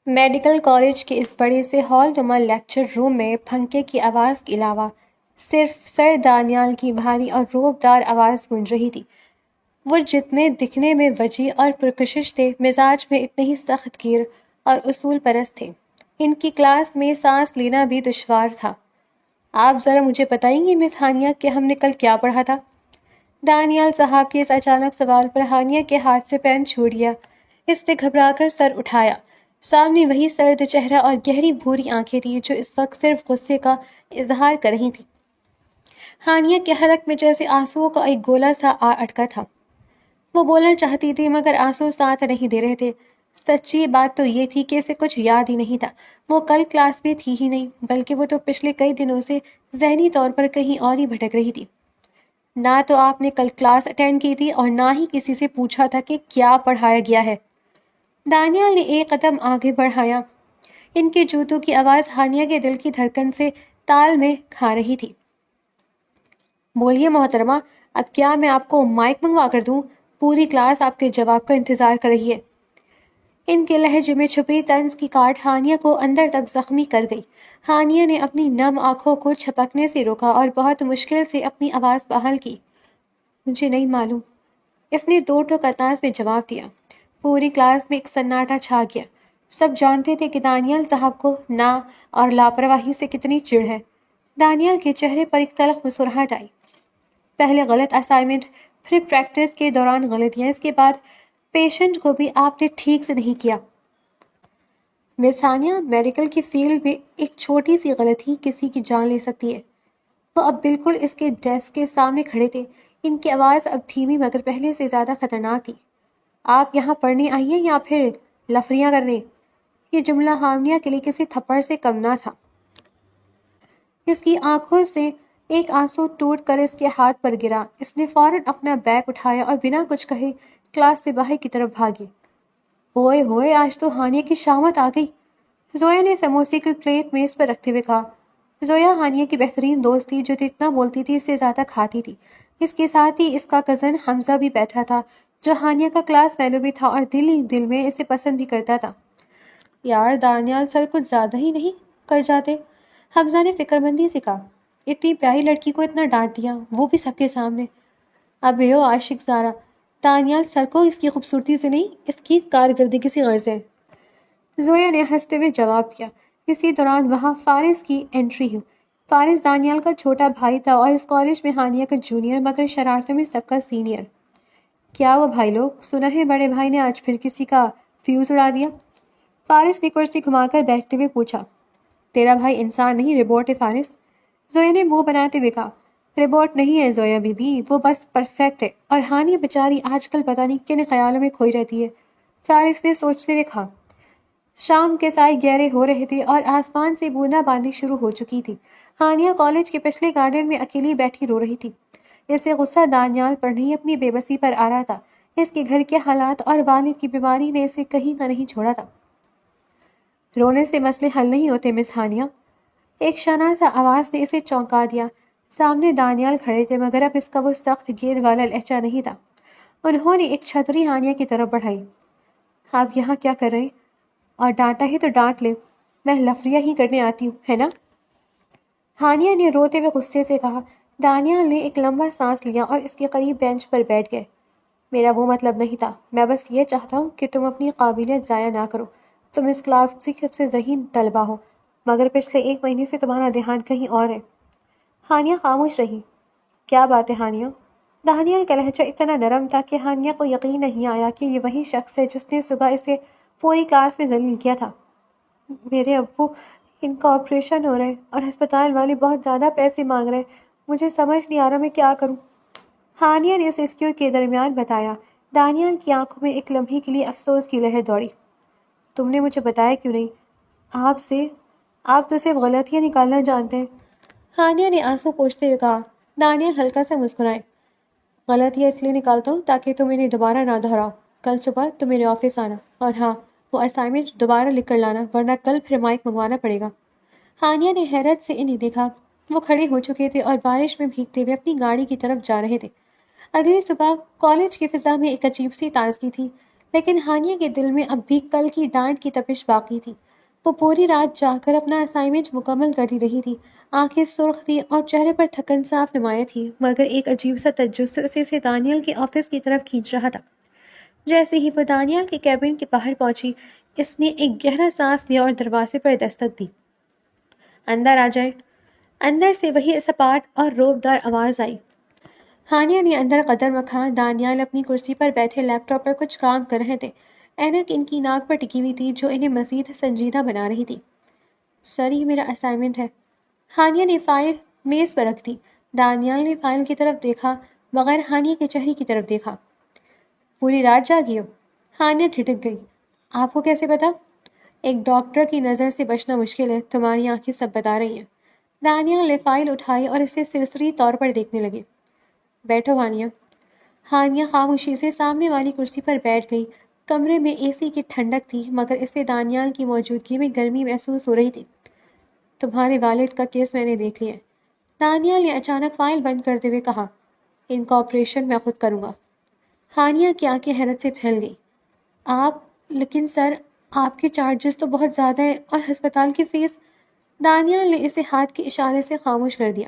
Medical college کے اس بڑے سے ہال نما لیکچر روم میں پنکھے کی آواز کے علاوہ صرف سر دانیال کی بھاری اور روبدار آواز گونج رہی تھی۔ وہ جتنے دکھنے میں وجیح اور پرکشش تھے، مزاج میں اتنے ہی سخت گیر اور اصول پرست تھے۔ ان کی کلاس میں سانس لینا بھی دشوار تھا۔ آپ ذرا مجھے بتائیں گی مس ہانیہ کہ ہم نے کل کیا پڑھا تھا؟ دانیال صاحب کے اس اچانک سوال پر ہانیہ کے ہاتھ سے پین چھوٹ گیا۔ اس نے گھبرا کر سر اٹھایا۔ سامنے وہی سرد چہرہ اور گہری بھوری آنکھیں تھیں جو اس وقت صرف غصے کا اظہار کر رہی تھیں۔ ہانیہ کے حلق میں جیسے آنسوؤں کا ایک گولا سا آ اٹکا تھا۔ وہ بولنا چاہتی تھی مگر آنسو ساتھ نہیں دے رہے تھے۔ سچی بات تو یہ تھی کہ اسے کچھ یاد ہی نہیں تھا۔ وہ کل کلاس میں تھی ہی نہیں، بلکہ وہ تو پچھلے کئی دنوں سے ذہنی طور پر کہیں اور ہی بھٹک رہی تھی۔ نہ تو آپ نے کل کلاس اٹینڈ کی تھی اور نہ ہی کسی سے پوچھا تھا کہ کیا پڑھایا گیا ہے۔ دانیال نے ایک قدم آگے بڑھایا۔ ان کے جوتوں کی آواز ہانیہ کے دل کی دھڑکن سے تال میں کھا رہی تھی۔ بولیے محترمہ، اب کیا میں آپ کو مائک منگوا کر دوں؟ پوری کلاس آپ کے جواب کا انتظار کر رہی ہے۔ ان کے لہجے میں چھپی طنز کی کاٹ ہانیہ کو اندر تک زخمی کر گئی۔ ہانیہ نے اپنی نم آنکھوں کو چھپکنے سے روکا اور بہت مشکل سے اپنی آواز بحال کی۔ مجھے نہیں معلوم، اس نے دو ٹوک انداز میں جواب دیا۔ پوری کلاس میں ایک سناٹا چھا گیا۔ سب جانتے تھے کہ دانیال صاحب کو نا اور لاپرواہی سے کتنی چڑ ہے۔ دانیال کے چہرے پر ایک تلخ مسکراہٹ آئی۔ پہلے غلط اسائنمنٹ، پھر پریکٹس کے دوران غلطیاں، اس کے بعد پیشنٹ کو بھی آپ نے ٹھیک سے نہیں کیا۔ مس ہانیہ، میڈیکل کی فیلڈ میں ایک چھوٹی سی غلطی کسی کی جان لے سکتی ہے۔ وہ اب بالکل اس کے ڈیسک کے سامنے کھڑے تھے۔ ان کی آواز اب دھیمی مگر پہلے سے زیادہ خطرناک تھی۔ آپ یہاں پڑھنے آئی ہیں یا پھر لفریاں کرنے؟ یہ جملہ ہانیہ کے لیے کسی تھپڑ سے کم نہ تھا۔ اس کی آنکھوں سے ایک آنسو ٹوٹ کر اس کے ہاتھ پر گرا۔ اس نے فوراً اپنا بیگ اٹھایا اور بنا کچھ کہے کلاس سے باہر کی طرف بھاگی۔ اوئے ہوئے، آج تو ہانیہ کی شامت آ گئی، زویا نے سموسے کی پلیٹ میز پر رکھتے ہوئے کہا۔ زویا ہانیہ کی بہترین دوست تھی جو جتنا بولتی تھی اس سے زیادہ کھاتی تھی۔ اس کے ساتھ ہی اس کا کزن حمزہ بھی بیٹھا تھا جو ہانیہ کا کلاس فیلو بھی تھا اور دل ہی دل میں اسے پسند بھی کرتا تھا۔ یار دانیال سر کچھ زیادہ ہی نہیں کر جاتے؟ حمزہ نے فکر مندی سے کہا۔ اتنی پیاری لڑکی کو اتنا ڈانٹ دیا، وہ بھی سب کے سامنے۔ ابے او عاشق زارا، دانیال سر کو اس کی خوبصورتی سے نہیں، اس کی کارکردگی سے غرض ہے، زویا نے ہنستے ہوئے جواب دیا۔ اسی دوران وہاں فارس کی انٹری ہوئی۔ فارس دانیال کا چھوٹا بھائی تھا اور اس کالج میں ہانیہ کا جونیئر مگر شرارتوں میں سب کا سینئر۔ کیا وہ بھائی لوگ، سنا ہے بڑے بھائی نے آج پھر کسی کا فیوز اڑا دیا؟ فارس نے کرسی گھما کر بیٹھتے ہوئے پوچھا۔ تیرا بھائی انسان نہیں، روبوٹ ہے فارس، زویا نے منہ بناتے ہوئے کہا۔ روبوٹ نہیں ہے زویا بی بی، وہ بس پرفیکٹ ہے، اور ہانیہ بیچاری آج کل پتہ نہیں کن خیالوں میں کھوئی رہتی ہے، فارس نے سوچتے ہوئے کہا۔ شام کے سائے گہرے ہو رہے تھے اور آسمان سے بوندا باندی شروع ہو چکی تھی۔ ہانیہ کالج کے پچھلے گارڈن میں اکیلی بیٹھی رو رہی تھی۔ اسے غصہ دانیال پر نہیں اپنی بے بسی پر آ رہا تھا۔ اس کے گھر کے حالات اور والد کی بیماری نے اسے کہیں کا نہیں چھوڑا تھا۔ رونے سے مسئلے حل نہیں ہوتے مس ہانیہ، ایک شناسا آواز نے اسے چونکا دیا۔ سامنے دانیال کھڑے تھے مگر اب اس کا وہ سخت گیر والا لہجہ نہیں تھا۔ انہوں نے ایک چھتری ہانیہ کی طرف بڑھائی۔ آپ یہاں کیا کر رہے ہیں؟ اور ڈانٹا ہے تو ڈانٹ لے، میں لفریاں ہی کرنے آتی ہوں، ہے نا؟ ہانیہ نے روتے ہوئے غصے سے کہا۔ دانیال نے ایک لمبا سانس لیا اور اس کے قریب بینچ پر بیٹھ گئے۔ میرا وہ مطلب نہیں تھا، میں بس یہ چاہتا ہوں کہ تم اپنی قابلیت ضائع نہ کرو۔ تم اس کلاس کی سب سے ذہین طلبہ ہو، مگر پچھلے ایک مہینے سے تمہارا دھیان کہیں اور ہے۔ ہانیہ خاموش رہی۔ کیا بات ہے ہانیہ؟ دانیال کا لہجہ اتنا نرم تھا کہ ہانیہ کو یقین نہیں آیا کہ یہ وہی شخص ہے جس نے صبح اسے پوری کلاس میں ذلیل کیا تھا۔ میرے ابو، ان کا آپریشن ہو رہا ہے اور ہسپتال والے بہت زیادہ پیسے مانگ رہے ہیں، مجھے سمجھ نہیں آ رہا میں کیا کروں، ہانیہ نے اسے اسکیو کے درمیان بتایا۔ دانیال کی آنکھوں میں ایک لمحے کے لیے افسوس کی لہر دوڑی۔ تم نے مجھے بتایا کیوں نہیں؟ آپ تو صرف غلطیاں نکالنا جانتے ہیں، ہانیہ نے آنسو پوچھتے ہوئے کہا۔ دانیال ہلکا سا مسکرائے۔ غلطیاں اس لیے نکالتا ہوں تاکہ تم انہیں دوبارہ نہ دہراؤ۔ کل صبح تم میرے آفس آنا، اور ہاں، وہ اسائنمنٹ دوبارہ لکھ کر لانا ورنہ کل پھر مائک منگوانا پڑے گا۔ ہانیہ نے حیرت سے انہیں دیکھا۔ وہ کھڑے ہو چکے تھے اور بارش میں بھیگتے ہوئے اپنی گاڑی کی طرف جا رہے تھے۔ اگلی صبح کالج کی فضا میں ایک عجیب سی تازگی تھی۔ لیکن ہانیہ کے دل میں اب بھی کل کی ڈانٹ کی تپش باقی تھی۔ وہ پوری رات جا کر اپنا اسائنمنٹ مکمل کرتی رہی تھی۔ آنکھیں سرخ تھی اور چہرے پر تھکن صاف نمایاں تھی، مگر ایک عجیب سا تجسس اسے دانیال کے آفس کی طرف کھینچ رہا تھا۔ جیسے ہی وہ دانیال کے کیبن کے باہر پہنچی، اس نے ایک گہرا سانس لیا اور دروازے پر دستک دی۔ اندر آ جائے۔ اندر سے وہی سپاٹ اور روبدار آواز آئی۔ ہانیہ نے اندر قدم رکھا۔ دانیال اپنی کرسی پر بیٹھے لیپ ٹاپ پر کچھ کام کر رہے تھے۔ اینک ان کی ناک پر ٹکی ہوئی تھی جو انہیں مزید سنجیدہ بنا رہی تھی۔ سر، یہ میرا اسائنمنٹ ہے۔ ہانیہ نے فائل میز پر رکھ دی۔ دانیال نے فائل کی طرف دیکھا بغیر ہانیہ کے چہرے کی طرف دیکھا۔ پوری رات جاگی ہو؟ ہانیہ ٹھٹک گئی۔ آپ کو کیسے پتا؟ ایک ڈاکٹر کی نظر سے بچنا مشکل ہے، تمہاری آنکھیں سب بتا رہی ہیں۔ دانیال نے فائل اٹھائی اور اسے سرسری طور پر دیکھنے لگے۔ بیٹھو ہانیہ۔ ہانیہ خاموشی سے سامنے والی کرسی پر بیٹھ گئی۔ کمرے میں اے سی کی ٹھنڈک تھی، مگر اسے دانیال کی موجودگی میں گرمی محسوس ہو رہی تھی۔ تمہارے والد کا کیس میں نے دیکھ لیا ہے، دانیال نے اچانک فائل بند کرتے ہوئے کہا۔ ان کا آپریشن میں خود کروں گا۔ ہانیہ کی آنکھیں حیرت سے پھیل گئی۔ آپ؟ لیکن سر، آپ کے چارجز تو بہت زیادہ ہیں اور ہسپتال کی فیس۔ دانیال نے اسے ہاتھ کے اشارے سے خاموش کر دیا۔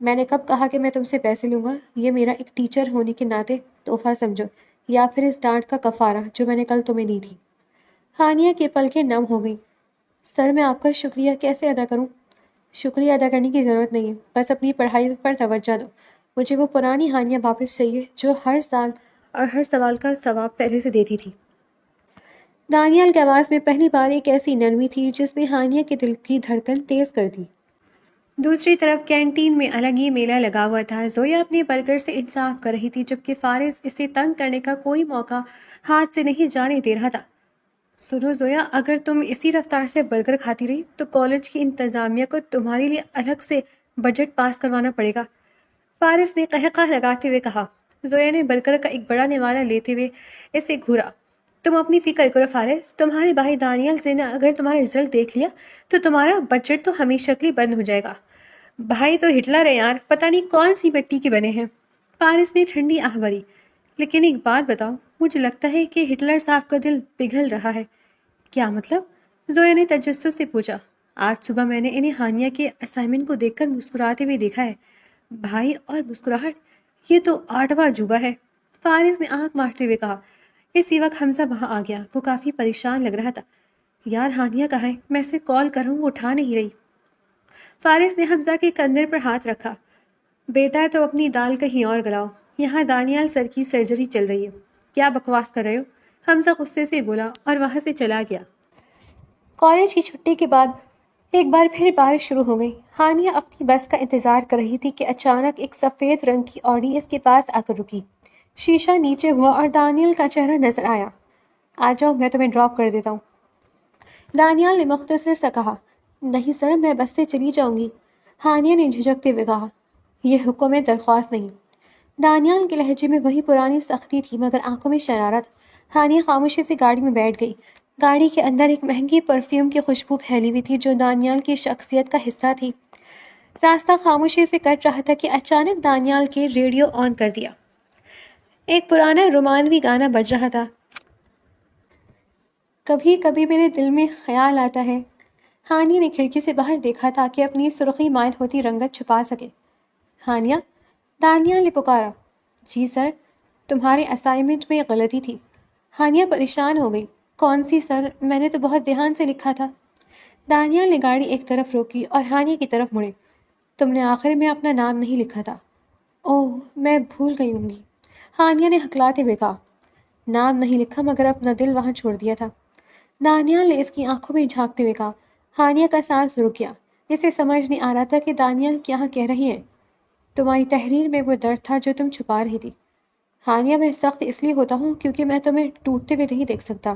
میں نے کب کہا کہ میں تم سے پیسے لوں گا؟ یہ میرا ایک ٹیچر ہونے کے ناطے تحفہ سمجھو، یا پھر اس ڈانٹ کا کفارہ جو میں نے کل تمہیں دی تھی۔ ہانیہ کی پلکیں نم ہو گئیں۔ سر، میں آپ کا شکریہ کیسے ادا کروں؟ شکریہ ادا کرنے کی ضرورت نہیں ہے، بس اپنی پڑھائی پر توجہ دو۔ مجھے وہ پرانی ہانیہ واپس چاہیے جو ہر سال اور ہر سوال کا ثواب پہلے سے دیتی تھی۔ دانیال کی آواز میں پہلی بار ایک ایسی نرمی تھی جس نے ہانیہ کے دل کی دھڑکن تیز کر دی۔ دوسری طرف کینٹین میں الگ ہی میلہ لگا ہوا تھا۔ زویا اپنے برگر سے انصاف کر رہی تھی، جبکہ فارس اسے تنگ کرنے کا کوئی موقع ہاتھ سے نہیں جانے دے رہا تھا۔ سنو زویا، اگر تم اسی رفتار سے برگر کھاتی رہی تو کالج کی انتظامیہ کو تمہارے لیے الگ سے بجٹ پاس کروانا پڑے گا، فارس نے قہقہ لگاتے ہوئے کہا۔ زویا نے برگر کا ایک بڑا نوالا لیتے ہوئے اسے گھورا۔ تم اپنی فکر کرو فارس، تمہارے بھائی دانیال سے نے اگر تمہارا رزلٹ دیکھ لیا تو تمہارا بجٹ تو ہمیشہ کے لیے بند ہو جائے گا۔ بھائی تو ہٹلر ہے یار، پتہ نہیں کون سی مٹی کے بنے ہیں۔ فارس نے ٹھنڈی آہ بھری۔ لیکن ایک بات بتاؤ، مجھے لگتا ہے کہ ہٹلر صاحب کا دل پگھل رہا ہے۔ کیا مطلب؟ زویا نے تجسس سے پوچھا۔ آج صبح میں نے انہیں ہانیہ کے اسائنمنٹ کو دیکھ کر مسکراتے ہوئے دیکھا ہے۔ بھائی اور مسکراہٹ، یہ تو 8واں عجوبہ ہے، فارس نے آنکھ مارتے ہوئے کہا۔ اسی وقت حمزہ وہاں آ گیا۔ وہ کافی پریشان لگ رہا تھا۔ یار ہانیہ کہاں ہے؟ میں اسے کال کر رہا ہوں، وہ اٹھا نہیں رہی۔ فارس نے حمزہ کے کندھے پر ہاتھ رکھا۔ بیٹا تو اپنی دال کہیں اور گلاؤ، یہاں دانیال سر کی سرجری چل رہی ہے۔ کیا بکواس کر رہے ہو؟ حمزہ غصے سے بولا اور وہاں سے چلا گیا۔ کالج کی چھٹی کے بعد ایک بار پھر بارش شروع ہو گئی۔ ہانیہ اپنی بس کا انتظار کر رہی تھی کہ اچانک ایک سفید رنگ کی آڈی اس کے پاس آ کر رکی۔ شیشہ نیچے ہوا اور دانیال کا چہرہ نظر آیا۔ آ جاؤ، میں تمہیں ڈراپ کر دیتا ہوں، دانیال نے مختصر سا کہا۔ نہیں سر، میں بس سے چلی جاؤں گی، ہانیہ نے جھجکتے ہوئے کہا۔ یہ حکم ہے، درخواست نہیں۔ دانیال کے لہجے میں وہی پرانی سختی تھی، مگر آنکھوں میں شرارت۔ ہانیہ خاموشی سے گاڑی میں بیٹھ گئی۔ گاڑی کے اندر ایک مہنگی پرفیوم کی خوشبو پھیلی ہوئی تھی جو دانیال کی شخصیت کا حصہ تھی۔ راستہ خاموشی سے کٹ رہا تھا کہ اچانک دانیال کے ریڈیو آن کر دیا۔ ایک پرانا رومانوی گانا بج رہا تھا۔ کبھی کبھی میرے دل میں خیال آتا ہے۔ ہانیہ نے کھڑکی سے باہر دیکھا تاکہ اپنی سرخی مائل ہوتی رنگت چھپا سکے۔ ہانیہ، دانیال نے پکارا۔ جی سر، تمہارے اسائنمنٹ میں غلطی تھی۔ ہانیہ پریشان ہو گئی۔ کون سی سر؟ میں نے تو بہت دھیان سے لکھا تھا۔ دانیال نے گاڑی ایک طرف روکی اور ہانیہ کی طرف مڑے۔ تم نے آخر میں اپنا نام نہیں لکھا تھا۔ اوہ، میں بھول گئی ہوں گی، ہانیہ نے ہکلاتے ہوئے کہا۔ نام نہیں لکھا مگر اپنا دل وہاں چھوڑ دیا تھا، دانیال نے اس کی آنکھوں میں جھانکتے ہوئے کہا۔ ہانیہ کا سانس رک گیا۔ اسے سمجھ نہیں آ رہا تھا کہ دانیال کیا کہہ رہی ہیں۔ تمہاری تحریر میں وہ درد تھا جو تم چھپا رہی تھی۔ ہانیہ، میں سخت اس لیے ہوتا ہوں کیونکہ میں تمہیں ٹوٹتے ہوئے نہیں دیکھ سکتا۔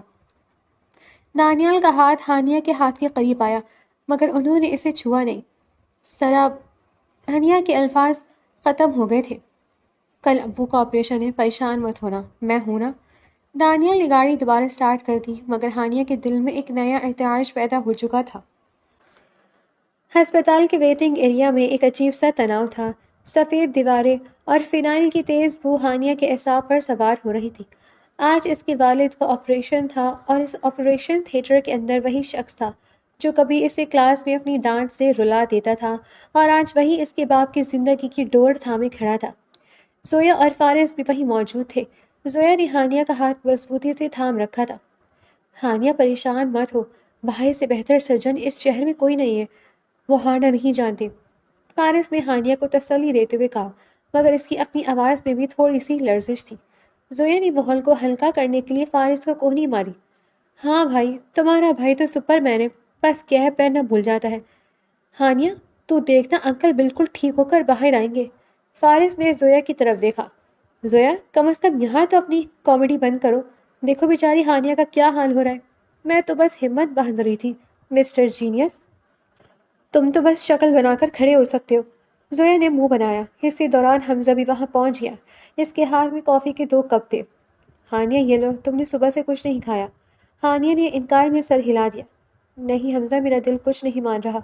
دانیال کا ہاتھ ہانیہ کے ہاتھ کے قریب آیا، مگر انہوں نے اسے چھوا نہیں۔ سراب، ہانیہ کے الفاظ ختم ہو گئے تھے۔ کل ابو کا آپریشن ہے، پریشان مت ہونا، میں ہوں نا۔ دانیال نے گاڑی دوبارہ سٹارٹ کر دی، مگر ہانیہ کے دل میں ایک نیا ارتعاش پیدا ہو چکا تھا۔ ہسپتال کے ویٹنگ ایریا میں ایک عجیب سا تناؤ تھا۔ سفید دیواریں اور فینائل کی تیز بو ہانیہ کے اعصاب پر سوار ہو رہی تھی۔ آج اس کے والد کا آپریشن تھا اور اس آپریشن تھیٹر کے اندر وہی شخص تھا جو کبھی اسے کلاس میں اپنی ڈانٹ سے رلا دیتا تھا، اور آج وہی اس کے باپ کی زندگی کی ڈور تھامے کھڑا تھا۔ زویا اور فارس بھی وہیں موجود تھے۔ زویا نے ہانیہ کا ہاتھ مضبوطی سے تھام رکھا تھا۔ ہانیہ پریشان مت ہو، بھائی سے بہتر سرجن اس شہر میں کوئی نہیں ہے، وہ ہارنا نہیں جانتے، فارس نے ہانیہ کو تسلی دیتے ہوئے کہا، مگر اس کی اپنی آواز میں بھی تھوڑی سی لرزش تھی۔ زویا نے ماحول کو ہلکا کرنے کے لیے فارس کو کوہنی ماری۔ ہاں بھائی، تمہارا بھائی تو سپر مین ہے، بس کیپ پہننا بھول جاتا ہے۔ ہانیہ، تو دیکھنا انکل بالکل ٹھیک ہو کر باہر آئیں گے۔ فارس نے زویا کی طرف دیکھا۔ زویا، کم از کم یہاں تو اپنی کامیڈی بند کرو، دیکھو بیچاری ہانیہ کا کیا حال ہو رہا ہے۔ میں تو بس ہمت باندھ رہی تھی مسٹر جینیس، تم تو بس شکل بنا کر کھڑے ہو سکتے ہو۔ زویا نے منہ بنایا۔ اسی دوران حمزہ بھی وہاں پہنچ گیا۔ اس کے ہاتھ میں کافی کے 2 کپ تھے۔ ہانیہ یہ لو، تم نے صبح سے کچھ نہیں کھایا۔ ہانیہ نے انکار میں سر ہلا دیا۔ نہیں حمزہ، میرا دل کچھ نہیں مان رہا۔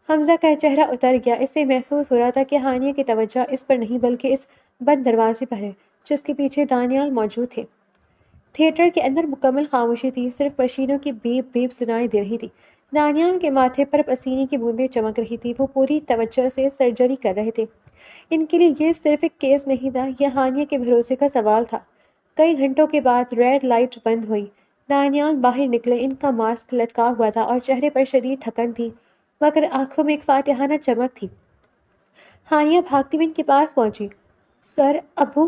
حمزہ کا چہرہ اتر گیا۔ اسے محسوس ہو رہا تھا کہ ہانیہ کی توجہ اس پر نہیں بلکہ اس بند دروازے پر ہے جس کے پیچھے دانیال موجود تھے۔ تھیٹر کے اندر مکمل خاموشی تھی، صرف مشینوں کی بیپ بیپ سنائی دے رہی تھی۔ دانیال کے ماتھے پر پسینے کی بوندیں چمک رہی تھی، وہ پوری توجہ سے سرجری کر رہے تھے۔ ان کے لیے یہ صرف ایک کیس نہیں تھا، یہ ہانیہ کے بھروسے کا سوال تھا۔ کئی گھنٹوں کے بعد ریڈ لائٹ بند ہوئی۔ دانیال باہر نکلے، ان کا ماسک لٹکا ہوا تھا اور چہرے پر شدید تھکن تھی، مگر آنکھوں میں ایک فاتحانہ چمک تھی۔ ہانیہ بھاگتی ہوئی ان کے پاس پہنچی۔ سر، ابو۔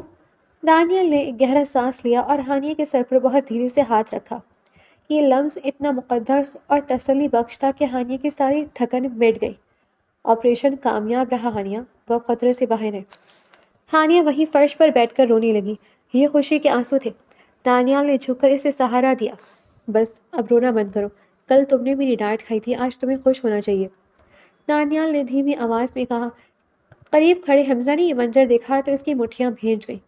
دانیال نے ایک گہرا سانس لیا اور ہانیہ کے سر پر بہت دھیرے سے ہاتھ رکھا۔ یہ لمس اتنا مقدس اور تسلی بخش تھا کہ ہانیہ کی ساری تھکن مٹ گئی۔ آپریشن کامیاب رہا ہانیہ، وہ اب خطرے سے باہر ہے۔ ہانیہ وہیں فرش پر بیٹھ کر رونے لگی۔ یہ خوشی کے آنسو تھے۔ دانیال نے جھک کر اسے سہارا دیا۔ بس اب رونا بند کرو، کل تم نے میری ڈانٹ کھائی تھی، آج تمہیں خوش ہونا چاہیے۔ دانیال نے دھیمی آواز میں کہا۔ قریب کھڑے حمزہ نے یہ منظر دیکھا تو اس کی مٹھیاں بھیج گئیں۔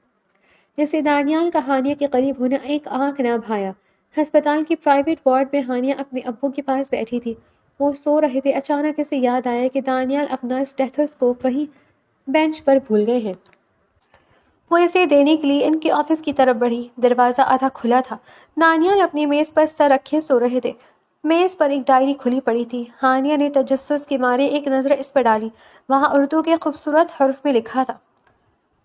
جسے دانیال کا ہانیہ کے قریب ہونا ایک آنکھ نہ بھایا۔ ہسپتال کی پرائیویٹ وارڈ میں ہانیہ اپنے ابو کے پاس بیٹھی تھی۔ وہ سو رہے تھے۔ اچانک اسے یاد آیا کہ دانیال اپنا اسٹیتھوسکوپ وہیں بینچ پر بھول گئے ہیں۔ وہ اسے دینے کے لیے ان کے آفس کی طرف بڑھی۔ دروازہ آدھا کھلا تھا۔ دانیال اپنی میز پر سر رکھے سو رہے تھے۔ میز پر ایک ڈائری کھلی پڑی تھی۔ ہانیہ نے تجسس کے مارے ایک نظر اس پر ڈالی۔ وہاں اردو کے خوبصورت حرف میں لکھا تھا،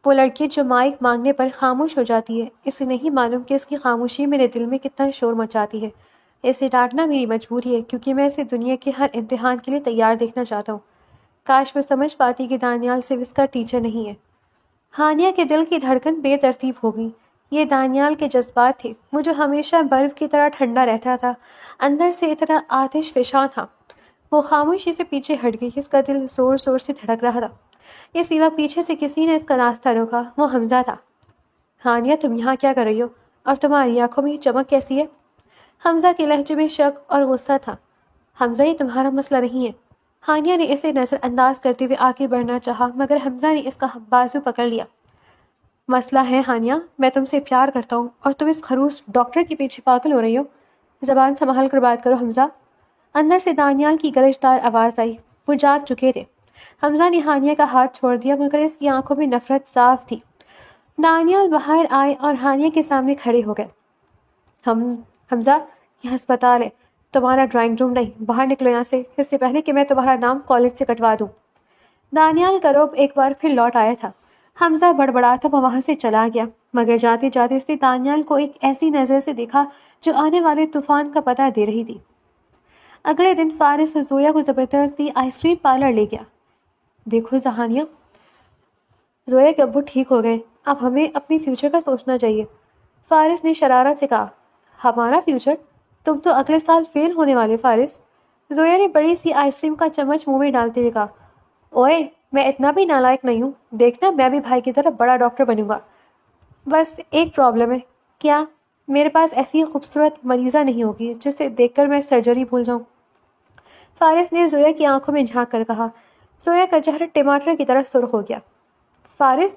وہ لڑکی جو مائک مانگنے پر خاموش ہو جاتی ہے، اسے نہیں معلوم کہ اس کی خاموشی میرے دل میں کتنا شور مچاتی ہے۔ اسے ڈانٹنا میری مجبوری ہے کیونکہ میں اسے دنیا کے ہر امتحان کے لیے تیار دیکھنا چاہتا ہوں۔ کاش وہ سمجھ پاتی کہ دانیال صرف اس کا ٹیچر نہیں ہے۔ ہانیہ کے دل کی دھڑکن بے ترتیب ہو گئی۔ یہ دانیال کے جذبات تھے، وہ جو ہمیشہ برف کی طرح ٹھنڈا رہتا تھا، اندر سے اتنا آتش فشاں تھا۔ وہ خاموشی سے پیچھے ہٹ گئی۔ اس کا دل زور زور سے دھڑک رہا تھا۔ یہ سوا پیچھے سے کسی نے اس کا راستہ روکا، وہ حمزہ تھا۔ ہانیہ، تم یہاں کیا کر رہی ہو؟ اور تمہاری آنکھوں میں یہ چمک کیسی ہے؟ حمزہ کے لہجے میں شک اور غصہ تھا۔ حمزہ، یہ تمہارا مسئلہ نہیں ہے۔ ہانیہ نے اسے نظر انداز کرتے ہوئے آگے بڑھنا چاہا، مگر حمزہ نے اس کا بازو پکڑ لیا۔ مسئلہ ہے ہانیہ، میں تم سے پیار کرتا ہوں اور تم اس خروس ڈاکٹر کے پیچھے پاگل ہو رہی ہو۔ زبان سنبھال کر بات کرو حمزہ۔ اندر سے دانیال کی گرجدار آواز آئی۔ وہ جاگ چکے تھے۔ حمزہ نے ہانیہ کا ہاتھ چھوڑ دیا، مگر اس کی آنکھوں میں نفرت صاف تھی۔ دانیال باہر آئے اور ہانیہ کے سامنے کھڑے ہو گئے۔ حمزہ، یہ ہسپتال ہے، تمہارا ڈرائنگ روم نہیں، باہر نکلو یہاں سے، اس سے پہلے کہ میں تمہارا نام کالج سے کٹوا دوں۔ دانیال کا روب ایک بار پھر لوٹ آیا تھا۔ حمزہ بڑبڑاتا وہ وہاں سے چلا گیا، مگر جاتے جاتے اس نے دانیال کو ایک ایسی نظر سے دیکھا جو آنے والے طوفان کا پتہ دے رہی تھی۔ اگلے دن فارس اور زویا کو زبردستی آئس کریم پارلر لے گیا۔ دیکھو ہانیہ، زویا کے ابو ٹھیک ہو گئے، اب ہمیں اپنی فیوچر کا سوچنا چاہیے۔ فارس نے شرارت سے کہا۔ ہمارا فیوچر؟ تم تو اگلے سال فیل ہونے والے فارس۔ زویا نے بڑی سی آئس کریم کا چمچ منہ میں ڈالتے ہوئے کہا۔ اوئے، میں اتنا بھی نالائق نہیں ہوں، دیکھنا میں بھی بھائی کی طرح بڑا ڈاکٹر بنوں گا۔ بس ایک پرابلم ہے۔ کیا؟ میرے پاس ایسی خوبصورت مریضہ نہیں ہوگی جسے دیکھ کر میں سرجری بھول جاؤں۔ فارس نے زویا کی آنکھوں میں جھانک کر کہا۔ زویا کا چہرہ ٹماٹر کی طرح سرخ ہو گیا۔ فارس،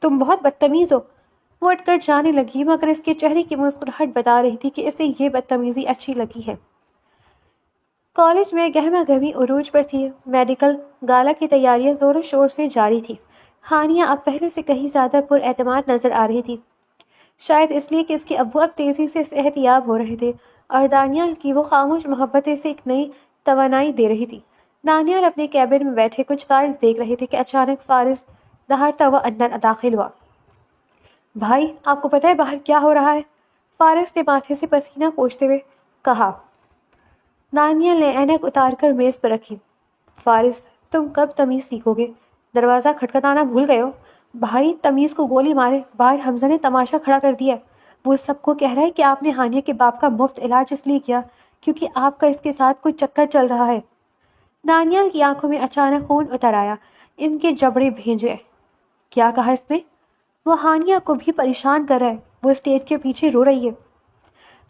تم بہت بدتمیز ہو۔ وہ اٹھ کر جانے لگی، مگر اس کے چہرے کی مسکراہٹ بتا رہی تھی کہ اسے یہ بدتمیزی اچھی لگی ہے۔ کالج میں گہما گہمی عروج پر تھی۔ میڈیکل گالا کی تیاریاں زور و شور سے جاری تھی۔ ہانیہ اب پہلے سے کہیں زیادہ پر اعتماد نظر آ رہی تھی۔ شاید اس لیے کہ اس کے ابو اب تیزی سے صحت یاب ہو رہے تھے اور دانیال کی وہ خاموش محبتیں سے ایک نئی توانائی دے رہی تھی۔ دانیال اپنے کیبن میں بیٹھے کچھ فائلز دیکھ رہے تھے کہ اچانک فارس دہاڑتا ہوا اندر داخل ہوا۔ بھائی، آپ کو پتہ ہے باہر کیا ہو رہا ہے؟ فارس نے ماتھے سے پسینہ پوچھتے ہوئے کہا۔ دانیال نے اینک اتار کر میز پر رکھی۔ فارس، تم کب تمیز سیکھو گے؟ دروازہ کھٹکھٹانا بھول گئے ہو؟ بھائی، تمیز کو گولی مارے، باہر حمزہ نے تماشا کھڑا کر دیا۔ وہ سب کو کہہ رہا ہے کہ آپ نے ہانیہ کے باپ کا مفت علاج اس لیے کیا کیونکہ آپ کا اس کے ساتھ کوئی چکر چل رہا ہے۔ دانیال کی آنکھوں میں اچانک خون اتر آیا، ان کے جبڑے بھیج گئے۔ کیا کہا اس نے؟ وہ ہانیہ کو بھی پریشان کر رہا ہے، وہ اسٹیج کے پیچھے رو رہی ہے۔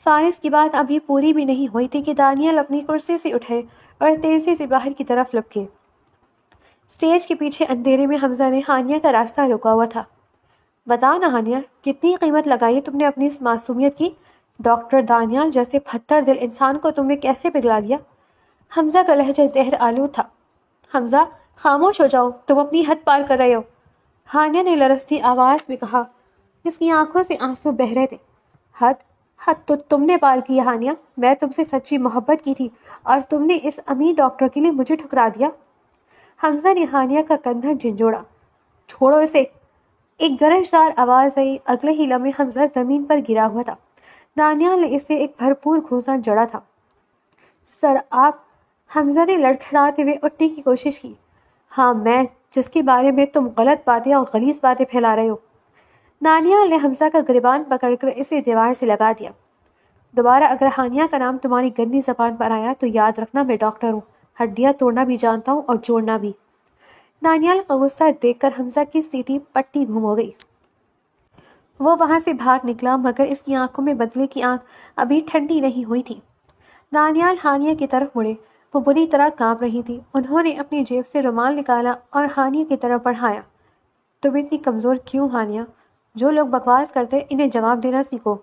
فارس کی بات ابھی پوری بھی نہیں ہوئی تھی کہ دانیال اپنی کرسی سے اٹھے اور تیزی سے باہر کی طرف لپکے۔ اسٹیج کے پیچھے اندھیرے میں حمزہ نے ہانیہ کا راستہ روکا ہوا تھا۔ بتاؤ نا ہانیہ، کتنی قیمت لگائی ہے تم نے اپنی اس معصومیت کی؟ ڈاکٹر دانیال جیسے پتھر دل انسان کو تم نے کیسے پگھلا دیا؟ حمزہ کا لہجہ زہر آلود تھا۔ حمزہ، خاموش ہو جاؤ، تم اپنی حد پار کر رہے ہو، ہانیہ نے لرزتی آواز میں کہا۔ اس کی آنکھوں سے آنسو بہہ رہے تھے۔ حد تو تم نے پار کی ہانیہ، میں تم سے سچی محبت کی تھی اور تم نے اس امیر ڈاکٹر کے لیے مجھے ٹھکرا دیا۔ حمزہ نے ہانیہ کا کندھا جھنجھوڑا۔ چھوڑو اسے، ایک گرجدار آواز آئی۔ اگلے ہی لمحے حمزہ زمین پر گرا ہوا تھا۔ دانیال نے اسے ایک بھرپور گھونسا جڑا تھا۔ سر، آپ؟ حمزہ نے لڑکھڑاتے ہوئے اٹھنے کی کوشش کی۔ ہاں، میں، جس کے بارے میں تم غلط باتیں اور غلیظ باتیں پھیلا رہے ہو۔ دانیال نے حمزہ کا گریبان پکڑ کر اسے دیوار سے لگا دیا۔ دوبارہ اگر ہانیہ کا نام تمہاری گندی زبان پر آیا تو یاد رکھنا میں ڈاکٹر ہوں، ہڈیاں توڑنا بھی جانتا ہوں اور جوڑنا بھی۔ دانیال کا غصہ دیکھ کر حمزہ کی سیٹی پٹی گھوم ہو گئی۔ وہ وہاں سے بھاگ نکلا مگر اس کی آنکھوں میں بدلے کی آنکھ ابھی ٹھنڈی نہیں ہوئی تھی۔ دانیال ہانیہ کی طرف مڑے، وہ بری طرح کانپ رہی تھی۔ انہوں نے اپنی جیب سے رومال نکالا اور ہانیہ کی طرف بڑھایا۔ تم اتنی کمزور کیوں ہانیہ؟ جو لوگ بکواس کرتے انہیں جواب دینا سیکھو۔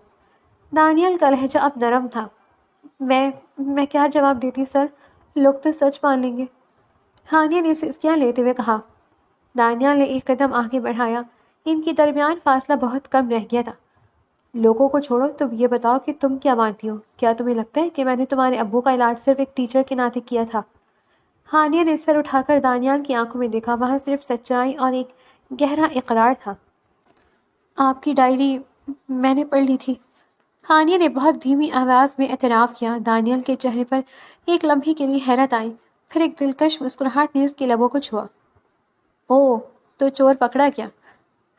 دانیال کا لہجہ اب نرم تھا۔ میں کیا جواب دیتی سر؟ لوگ تو سچ مان لیں گے، ہانیہ نے سسکیاں لیتے ہوئے کہا۔ دانیال نے ایک قدم آگے بڑھایا۔ ان کے درمیان فاصلہ بہت کم رہ گیا تھا۔ لوگوں کو چھوڑو، تم یہ بتاؤ کہ تم کیا مانتی ہو؟ کیا تمہیں لگتا ہے کہ میں نے تمہارے ابو کا علاج صرف ایک ٹیچر کے ناطے کیا تھا؟ ہانیہ نے سر اٹھا کر دانیال کی آنکھوں میں دیکھا۔ وہاں صرف سچائی اور ایک گہرا اقرار تھا۔ آپ کی ڈائری میں نے پڑھ لی تھی، ہانیہ نے بہت دھیمی آواز میں اعتراف کیا۔ دانیال کے چہرے پر ایک لمحے کے لیے حیرت آئی، پھر ایک دلکش مسکراہٹ نے اس کے لبوں کو چھوا۔ اوہ، تو چور پکڑا گیا؟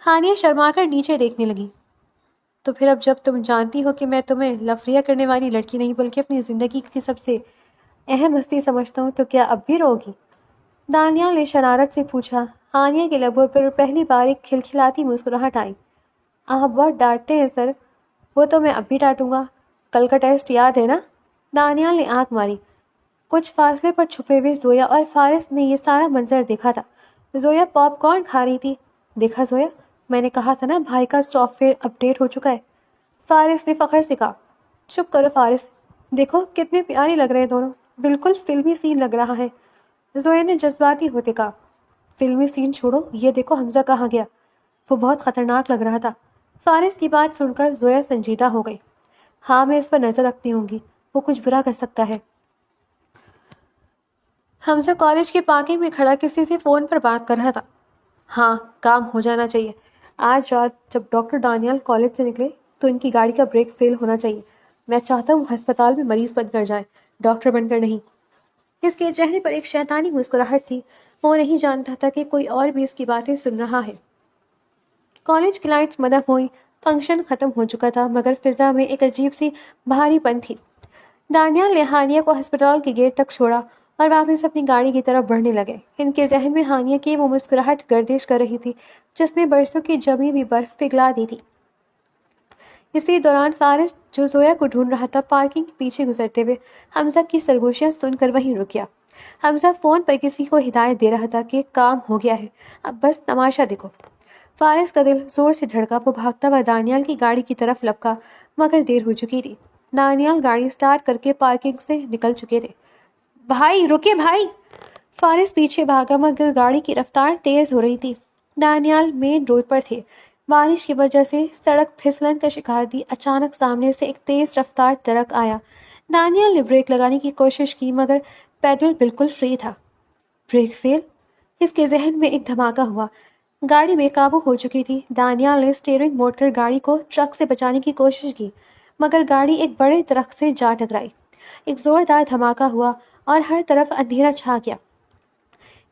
ہانیہ شرما کر نیچے دیکھنے لگی۔ تو پھر اب جب تم جانتی ہو کہ میں تمہیں لفریہ کرنے والی لڑکی نہیں بلکہ اپنی زندگی کی سب سے اہم ہستی سمجھتا ہوں تو کیا اب بھی رو گی؟ دانیال نے شرارت سے پوچھا۔ ہانیہ کے لبوں پر پہلی بار ایک کھلکھلاتی مسکراہٹ آئی۔ آپ بہت ڈانٹتے ہیں سر۔ وہ تو میں اب بھی ڈانٹوں گا، کل کا ٹیسٹ یاد ہے نا؟ دانیال نے آنکھ ماری۔ کچھ فاصلے پر چھپے ہوئے زویا اور فارس نے یہ سارا منظر دیکھا تھا۔ زویا پاپ کارن کھا رہی تھی۔ دیکھا زویا، میں نے کہا تھا نا بھائی کا سافٹ ویئر اپ ڈیٹ ہو چکا ہے، فارس نے فخر سے کہا۔ چپ کرو فارس، دیکھو کتنے پیارے لگ رہے ہیں دونوں، بالکل فلمی سین لگ رہا ہے، زویا نے جذباتی ہوتے کہا۔ فلمی سین چھوڑو، یہ دیکھو حمزہ کہاں گیا، وہ بہت خطرناک لگ رہا تھا۔ فارس کی بات سن کر زویا سنجیدہ ہو گئی۔ ہاں، میں اس پر نظر رکھتی ہوں گی، وہ کچھ برا کر سکتا ہے۔ حمزہ کالج کے پارکنگ میں کھڑا کسی سے فون پر بات کر رہا تھا۔ ہاں، کام ہو جانا چاہیے۔ آج رات جب ڈاکٹر دانیال کالج سے نکلے تو ان کی گاڑی کا بریک فیل ہونا چاہیے۔ میں چاہتا ہوں ہسپتال میں مریض بن کر جائیں، ڈاکٹر بن کر نہیں۔ اس کے چہرے پر ایک شیطانی مسکراہٹ تھی۔ وہ نہیں جانتا تھا کہ کوئی اور بھی اس کی باتیں سن رہا ہے۔ کالج کی لائٹس مدھم ہوئی، فنکشن ختم ہو چکا تھا مگر فضا میں ایک عجیب سی بھاری پن تھی۔ دانیال نے ہانیہ کو ہسپتال کے گیٹ تک چھوڑا اور واپس اپنی گاڑی کی طرف بڑھنے لگے۔ ان کے ذہن میں ہانیہ کی وہ مسکراہٹ گردش کر رہی تھی جس نے برسوں کی جمی ہوئی برف پگھلا دی تھی۔ اسی دوران فارس جو زویا کو ڈھونڈ رہا تھا پارکنگ کے پیچھے گزرتے ہوئے حمزہ کی سرگوشیاں سن کر وہیں رک گیا۔ حمزہ فون پر کسی کو ہدایت دے رہا تھا کہ کام ہو گیا ہے، اب بس تماشا دیکھو۔ فارس کا دل زور سے دھڑکا۔ وہ بھاگتا ہوا دانیال کی گاڑی کی طرف لپکا مگر دیر ہو چکی تھی۔ دانیال گاڑی سٹارٹ کر کے پارکنگ سے نکل چکے تھے۔ بھائی رکے بھائی! فارس پیچھے بھاگا مگر گاڑی کی رفتار تیز ہو رہی تھی۔ دانیال مین روڈ پر تھے۔ بارش کی وجہ سے سڑک پھسلن کا شکار تھی۔ اچانک سامنے سے ایک تیز رفتار ٹرک آیا۔ دانیال نے بریک لگانے کی کوشش کی مگر پیڈل بالکل فری تھا۔ Brake fail? اس کے ذہن میں ایک دھماکہ ہوا۔ گاڑی بے قابو ہو چکی تھی۔ دانیال نے اسٹیئرنگ موڑ کر گاڑی کو ٹرک سے بچانے کی کوشش کی مگر گاڑی ایک بڑے درخت سے جا ٹکرائی۔ ایک زوردار دھماکہ ہوا اور ہر طرف اندھیرا چھا گیا۔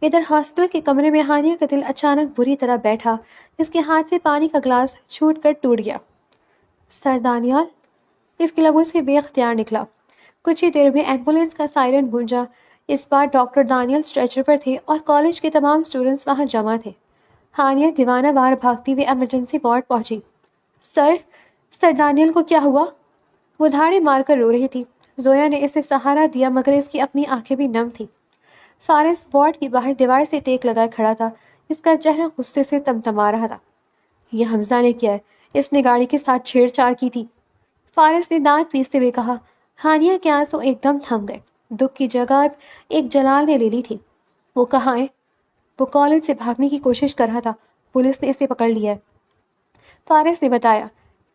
ادھر ہاسٹل کے کمرے میں ہانیہ کا دل اچانک بری طرح بیٹھا۔ اس کے ہاتھ سے پانی کا گلاس چھوٹ کر ٹوٹ گیا۔ سر دانیال؟ اس کے لبوں سے بے اختیار نکلا۔ کچھ ہی دیر میں ایمبولینس کا سائرن گونجا۔ اس بار ڈاکٹر دانیال اسٹریچر پر تھے اور کالج کے تمام اسٹوڈنٹس وہاں جمع تھے۔ ہانیہ دیوانہ وار بھاگتی ہوئی ایمرجنسی وارڈ پہنچی۔ سر دانیال کو کیا ہوا؟ وہ دھاڑے مار کر رو رہی تھی۔ زویا نے اسے سہارا دیا مگر اس کی اپنی آنکھیں بھی نم تھیں۔ فارس وارڈ کی باہر دیوار سے ٹیک لگائے کھڑا تھا۔ اس کا چہرہ غصے سے تمتما رہا تھا۔ یہ حمزہ نے کیا ہے؟ اس نے گاڑی کے ساتھ چھیڑ چھاڑ کی تھی۔ فارس نے دانت پیستے ہوئے کہا۔ ہانیہ کے آنسو ایک دم تھم گئے۔ دکھ کی جگہ ایک جلال نے لے لی تھی۔ وہ کہاں ہے؟ وہ کالج سے بھاگنے کی کوشش کر رہا تھا۔ پولیس نے اسے پکڑ لیا ہے، فارس نے بتایا۔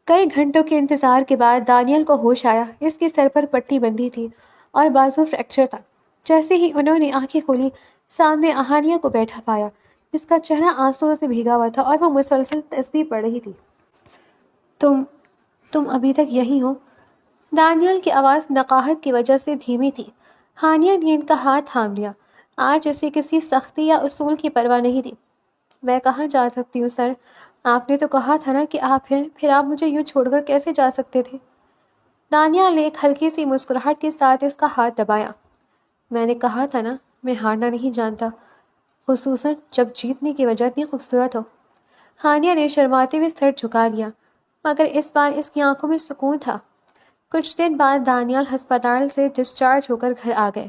کئی گھنٹوں کے انتظار کے بعد دانیال کو ہوش آیا۔ اس کے سر پر پٹی بندھی تھی اور بازو فریکچر تھا۔ جیسے ہی انہوں نے آنکھیں کھولی سامنے ہانیہ کو بیٹھا پایا۔ اس کا چہرہ آنسوؤں سے بھیگا ہوا تھا اور وہ مسلسل تسبیح پڑھ رہی تھی۔ تم ابھی تک یہی ہو؟ دانیال کی آواز نقاہت کی وجہ سے دھیمی تھی۔ ہانیہ نے ان کا ہاتھ تھام لیا۔ آج اسے کسی سختی یا اصول کی پرواہ نہیں تھی۔ میں کہاں جا سکتی ہوں سر؟ آپ نے تو کہا تھا نا کہ آپ ہیں، پھر آپ مجھے یوں چھوڑ کر کیسے جا سکتے تھے؟ دانیال نے ایک ہلکی سی مسکراہٹ کے ساتھ اس کا ہاتھ دبایا۔ میں نے کہا تھا نا، میں ہارنا نہیں جانتا، خصوصاً جب جیتنے کی وجہ اتنی خوبصورت ہو۔ ہانیہ نے شرماتے ہوئے سر جھکا لیا مگر اس بار اس کی آنکھوں میں سکون تھا۔ کچھ دن بعد دانیال ہسپتال سے ڈسچارج ہو کر گھر آ گئے۔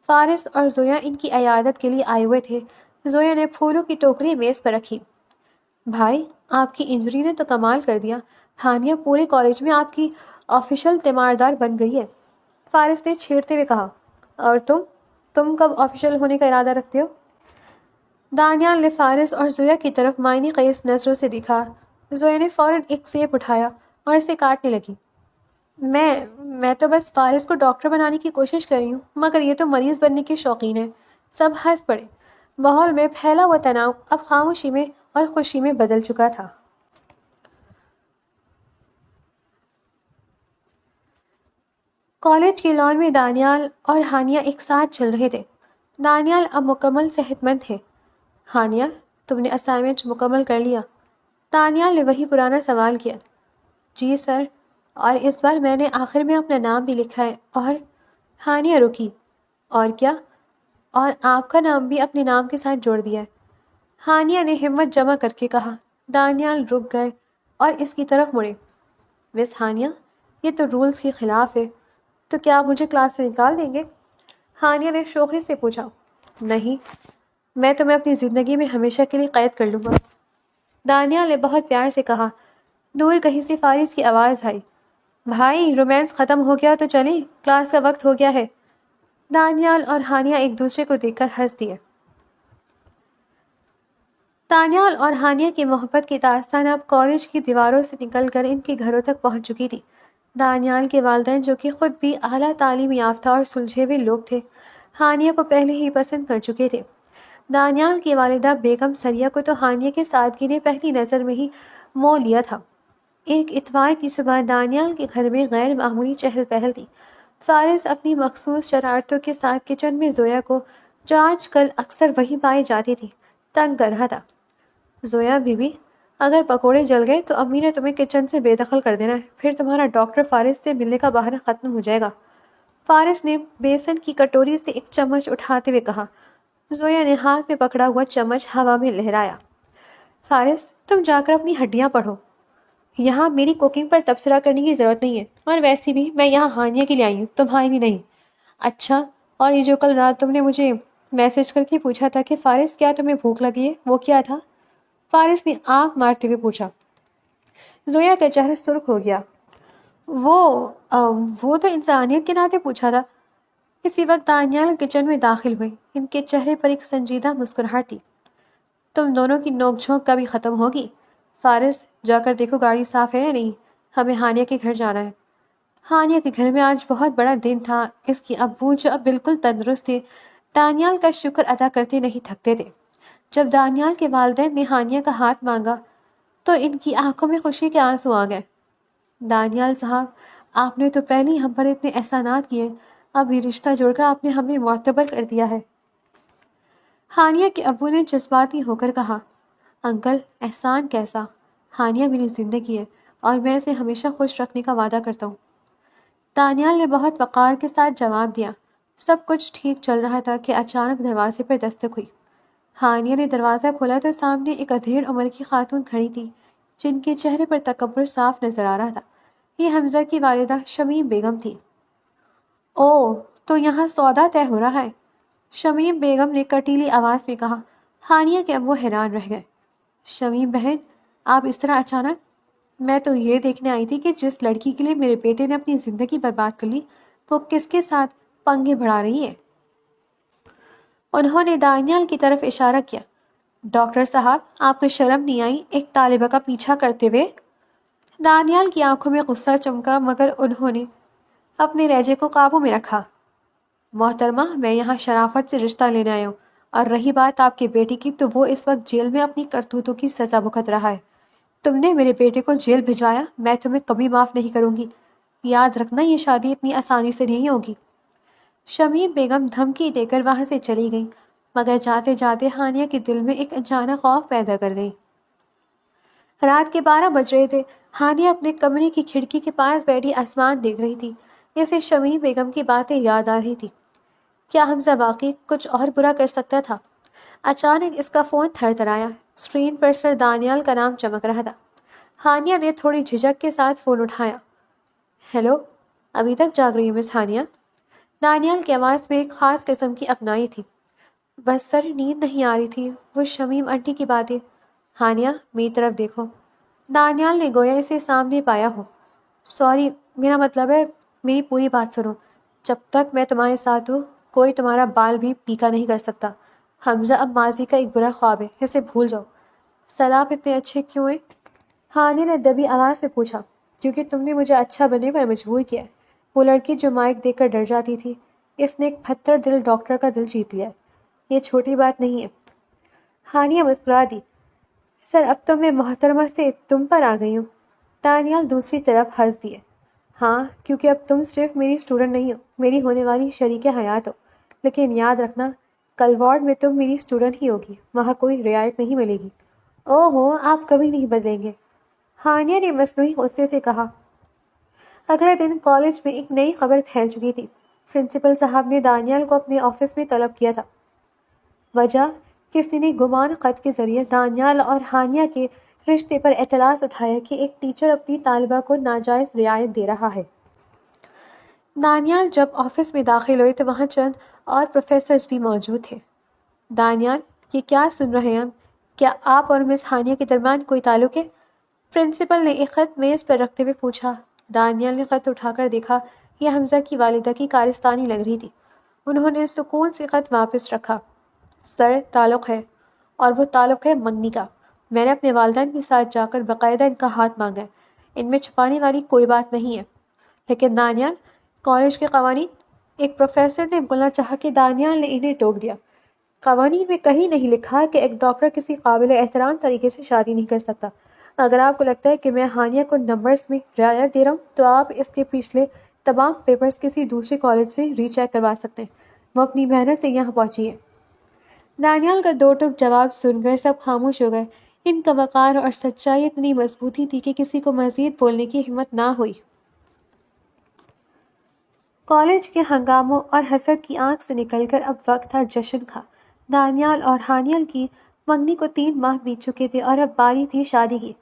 فارس اور زویا ان کی عیادت کے لیے آئے ہوئے تھے۔ زویا نے پھولوں کی ٹوکری میز پر رکھی۔ بھائی، آپ کی انجری نے تو کمال کر دیا۔ ہانیہ پورے کالج میں آپ کی آفیشل تیماردار بن گئی ہے، فارس نے چھیڑتے ہوئے کہا۔ اور تم کب آفیشل ہونے کا ارادہ رکھتے ہو؟ دانیال نے فارس اور زویا کی طرف معنی خیز نظروں سے دیکھا۔ زویا نے فوراً ایک سیب اٹھایا اور اسے کاٹنے لگی۔ میں تو بس فارس کو ڈاکٹر بنانے کی کوشش کر رہی ہوں، مگر یہ تو مریض بننے کے شوقین ہے۔ سب ہنس پڑے۔ ماحول میں پھیلا ہوا تناؤ اب خاموشی میں اور خوشی میں بدل چکا تھا۔ کالج کے لان میں دانیال اور ہانیہ ایک ساتھ چل رہے تھے۔ دانیال اب مکمل صحت مند ہے۔ ہانیہ، تم نے اسائنمنٹ مکمل کر لیا؟ دانیال نے وہی پرانا سوال کیا۔ جی سر، اور اس بار میں نے آخر میں اپنا نام بھی لکھا ہے۔ اور ہانیہ رکی۔ اور کیا؟ اور آپ کا نام بھی اپنے نام کے ساتھ جوڑ دیا ہے، ہانیہ نے ہمت جمع کر کے کہا۔ دانیال رک گئے اور اس کی طرف مڑے۔ مس ہانیہ، یہ تو رولز کے خلاف ہے، تو کیا آپ مجھے کلاس سے نکال دیں گے؟ ہانیہ نے شوخی سے پوچھا۔ نہیں، میں تمہیں اپنی زندگی میں ہمیشہ کے لیے قید کر لوں گا، دانیال نے بہت پیار سے کہا۔ دور کہیں سے فارس کی آواز آئی۔ بھائی، رومانس ختم ہو گیا تو چلیں، کلاس کا وقت ہو گیا ہے۔ دانیال اور ہانیہ ایک دوسرے کو دیکھ کر ہنس دیے۔ دانیال اور ہانیہ کی محبت کی داستان اب کالج کی دیواروں سے نکل کر ان کے گھروں تک پہنچ چکی تھی۔ دانیال کے والدین، جو کہ خود بھی اعلیٰ تعلیم یافتہ اور سلجھے ہوئے لوگ تھے، ہانیہ کو پہلے ہی پسند کر چکے تھے۔ دانیال کی والدہ بیگم سریہ کو تو ہانیہ کے سادگی نے پہلی نظر میں ہی مو لیا تھا۔ ایک اتوار کی صبح دانیال کے گھر میں غیر معمولی چہل پہل تھی۔ فارس اپنی مخصوص شرارتوں کے ساتھ کچن میں زویا کو، جو آج کل اکثر وہیں پائی جاتی تھی، تنگ کر رہا تھا۔ زویا بیوی، اگر پکوڑے جل گئے تو امی نے تمہیں کچن سے بے دخل کر دینا ہے، پھر تمہارا ڈاکٹر فارس سے ملنے کا بہانہ ختم ہو جائے گا، فارس نے بیسن کی کٹوری سے ایک چمچ اٹھاتے ہوئے کہا۔ زویا نے ہاتھ میں پکڑا ہوا چمچ ہوا میں لہرایا۔ فارس، تم جا کر اپنی ہڈیاں پڑھو، یہاں میری کوکنگ پر تبصرہ کرنے کی ضرورت نہیں ہے، اور ویسے بھی میں یہاں ہانیہ کے لیے آئی ہوں، تمہاری لیے نہیں۔ اچھا، اور یہ جو کل رات تم نے مجھے میسج کر کے پوچھا تھا کہ فارس کیا تمہیں بھوک لگی ہے، وہ کیا تھا؟ فارس نے آنکھ مارتے ہوئے پوچھا۔ زویا کا چہرہ سرخ ہو گیا۔ وہ تو انسانیت کے ناطے پوچھا تھا۔ اسی وقت دانیال کچن میں داخل ہوئے۔ ان کے چہرے پر ایک سنجیدہ مسکراہٹ تھی۔ تم دونوں کی نوک جھونک کبھی ختم ہوگی؟ فارس جا کر دیکھو گاڑی صاف ہے یا نہیں، ہمیں ہانیہ کے گھر جانا ہے۔ ہانیہ کے گھر میں آج بہت بڑا دن تھا۔ اس کی ابو جو اب بالکل تندرست تھے، دانیال کا شکر ادا کرتے نہیں تھکتے تھے۔ جب دانیال کے والدین نے ہانیہ کا ہاتھ مانگا تو ان کی آنکھوں میں خوشی کے آنسو آ گئے۔ دانیال صاحب، آپ نے تو پہلے ہی ہم پر اتنے احسانات کیے، اب یہ رشتہ جوڑ کر آپ نے ہمیں معتبر کر دیا ہے۔ ہانیہ کے ابو نے جذباتی ہو کر کہا، انکل احسان کیسا؟ ہانیہ میری زندگی ہے اور میں اسے ہمیشہ خوش رکھنے کا وعدہ کرتا ہوں۔ دانیال نے بہت وقار کے ساتھ جواب دیا۔ سب کچھ ٹھیک چل رہا تھا کہ اچانک دروازے پر دستک ہوئی۔ ہانیہ نے دروازہ کھولا تو سامنے ایک ادھیڑ عمر کی خاتون کھڑی تھی، جن کے چہرے پر تکبر صاف نظر آ رہا تھا۔ یہ حمزہ کی والدہ شمیم بیگم تھی۔ اوہ، تو یہاں سودا طے ہو رہا ہے، شمیم بیگم نے کٹیلی آواز میں کہا۔ ہانیہ کے ابو حیران رہ گئے۔ شمیم بہن، آپ اس طرح اچانک؟ میں تو یہ دیکھنے آئی تھی کہ جس لڑکی کے لیے میرے بیٹے نے اپنی زندگی برباد کر لی، وہ کس کے ساتھ پنگے بڑھا رہی ہے۔ انہوں نے دانیال کی طرف اشارہ کیا۔ ڈاکٹر صاحب، آپ کو شرم نہیں آئی ایک طالبہ کا پیچھا کرتے ہوئے؟ دانیال کی آنکھوں میں غصہ چمکا، مگر انہوں نے اپنے لہجے کو قابو میں رکھا۔ محترمہ، میں یہاں شرافت سے رشتہ لینے آیا ہوں، اور رہی بات آپ کے بیٹے کی تو وہ اس وقت جیل میں اپنی کرتوتوں کی سزا بھگت رہا ہے۔ تم نے میرے بیٹے کو جیل بھجوایا، میں تمہیں کبھی معاف نہیں کروں گی۔ یاد رکھنا، یہ شادی اتنی آسانی سے نہیں ہوگی۔ شمیم بیگم دھمکی دے کر وہاں سے چلی گئی، مگر جاتے جاتے ہانیہ کے دل میں ایک انجانا خوف پیدا کر گئی۔ رات کے 12 بج رہے تھے۔ ہانیہ اپنے کمرے کی کھڑکی کے پاس بیٹھی آسمان دیکھ رہی تھی۔ اسے شمیم بیگم کی باتیں یاد آ رہی تھی۔ کیا حمزہ واقعی کچھ اور برا کر سکتا تھا؟ اچانک اس کا فون تھر تھر آیا۔ اسکرین پر سر دانیال کا نام چمک رہا تھا۔ ہانیہ نے تھوڑی جھجک کے ساتھ فون اٹھایا۔ ہیلو، ابھی تک جاگ رہی ہوں مس ہانیہ؟ دانیال کی آواز میں ایک خاص قسم کی اپنائی تھی۔ بس سر، نیند نہیں آ رہی تھی، وہ شمیم آنٹی کی باتیں۔ ہانیہ، میری طرف دیکھو۔ دانیال نے گویا اسے سامنے پایا ہو۔ سوری، میرا مطلب ہے، میری پوری بات سنو۔ جب تک میں تمہارے ساتھ ہوں، کوئی تمہارا بال بھی پیکا نہیں کر سکتا۔ حمزہ اب ماضی کا ایک برا خواب ہے، اسے بھول جاؤ۔ سر، آپ اتنے اچھے کیوں ہیں؟ ہانیہ نے دبی آواز میں پوچھا۔ کیونکہ تم نے مجھے اچھا بننے پر مجبور کیا ہے۔ وہ لڑکی جو مائک دیکھ کر ڈر جاتی تھی، اس نے ایک پتھر دل ڈاکٹر کا دل جیت لیا ہے۔ یہ چھوٹی بات نہیں ہے۔ ہانیہ مسکرا دی۔ سر، اب تو میں محترمہ سے تم پر آ گئی ہوں۔ دانیال دوسری طرف ہنس دیے۔ ہاں، کیونکہ اب تم صرف میری اسٹوڈنٹ نہیں ہو، میری ہونے والی شریک حیات ہو۔ لیکن یاد رکھنا، کل وارڈ میں تم میری اسٹوڈنٹ ہی ہوگی، وہاں کوئی رعایت نہیں ملے گی۔ اوہو، آپ کبھی نہیں بدلیں گے، ہانیہ نے مصنوعی غصے سے کہا۔ اگلے دن کالج میں ایک نئی خبر پھیل چکی تھی۔ پرنسپل صاحب نے دانیال کو اپنے آفس میں طلب کیا تھا۔ وجہ، کسی نے گمان خط کے ذریعے دانیال اور ہانیہ کے رشتے پر اعتراض اٹھایا کہ ایک ٹیچر اپنی طالبہ کو ناجائز رعایت دے رہا ہے۔ دانیال جب آفس میں داخل ہوئے تو وہاں چند اور پروفیسرز بھی موجود تھے۔ دانیال، یہ کیا سن رہے ہیں ہم؟ کیا آپ اور مس ہانیہ کے درمیان کوئی تعلق ہے؟ پرنسپل نے ایک خط میز پر رکھتے ہوئے پوچھا۔ دانیال نے خط اٹھا کر دیکھا۔ یہ حمزہ کی والدہ کی کارستانی لگ رہی تھی۔ انہوں نے سکون سے خط واپس رکھا۔ سر، تعلق ہے، اور وہ تعلق ہے منگنی کا۔ میں نے اپنے والدین کے ساتھ جا کر باقاعدہ ان کا ہاتھ مانگا ہے۔ ان میں چھپانے والی کوئی بات نہیں ہے۔ لیکن دانیال، کالج کے قوانین، ایک پروفیسر نے بولنا چاہا کہ دانیال نے انہیں ٹوک دیا۔ قوانین میں کہیں نہیں لکھا کہ ایک ڈاکٹر کسی قابل احترام طریقے سے شادی نہیں کر سکتا۔ اگر آپ کو لگتا ہے کہ میں ہانیہ کو نمبرز میں رعایت دے رہا ہوں تو آپ اس کے پچھلے تمام پیپرز کسی دوسرے کالج سے ری چیک کروا سکتے ہیں۔ وہ اپنی محنت سے یہاں پہنچی ہے۔ دانیال کا دو ٹوک جواب سن کر سب خاموش ہو گئے۔ ان کا وقار اور سچائی اتنی مضبوطی تھی کہ کسی کو مزید بولنے کی ہمت نہ ہوئی۔ کالج کے ہنگاموں اور حسد کی آنکھ سے نکل کر اب وقت تھا جشن کا۔ دانیال اور ہانیہ کی منگنی کو 3 ماہ بیت چکے تھے اور اب باری تھی شادی کی۔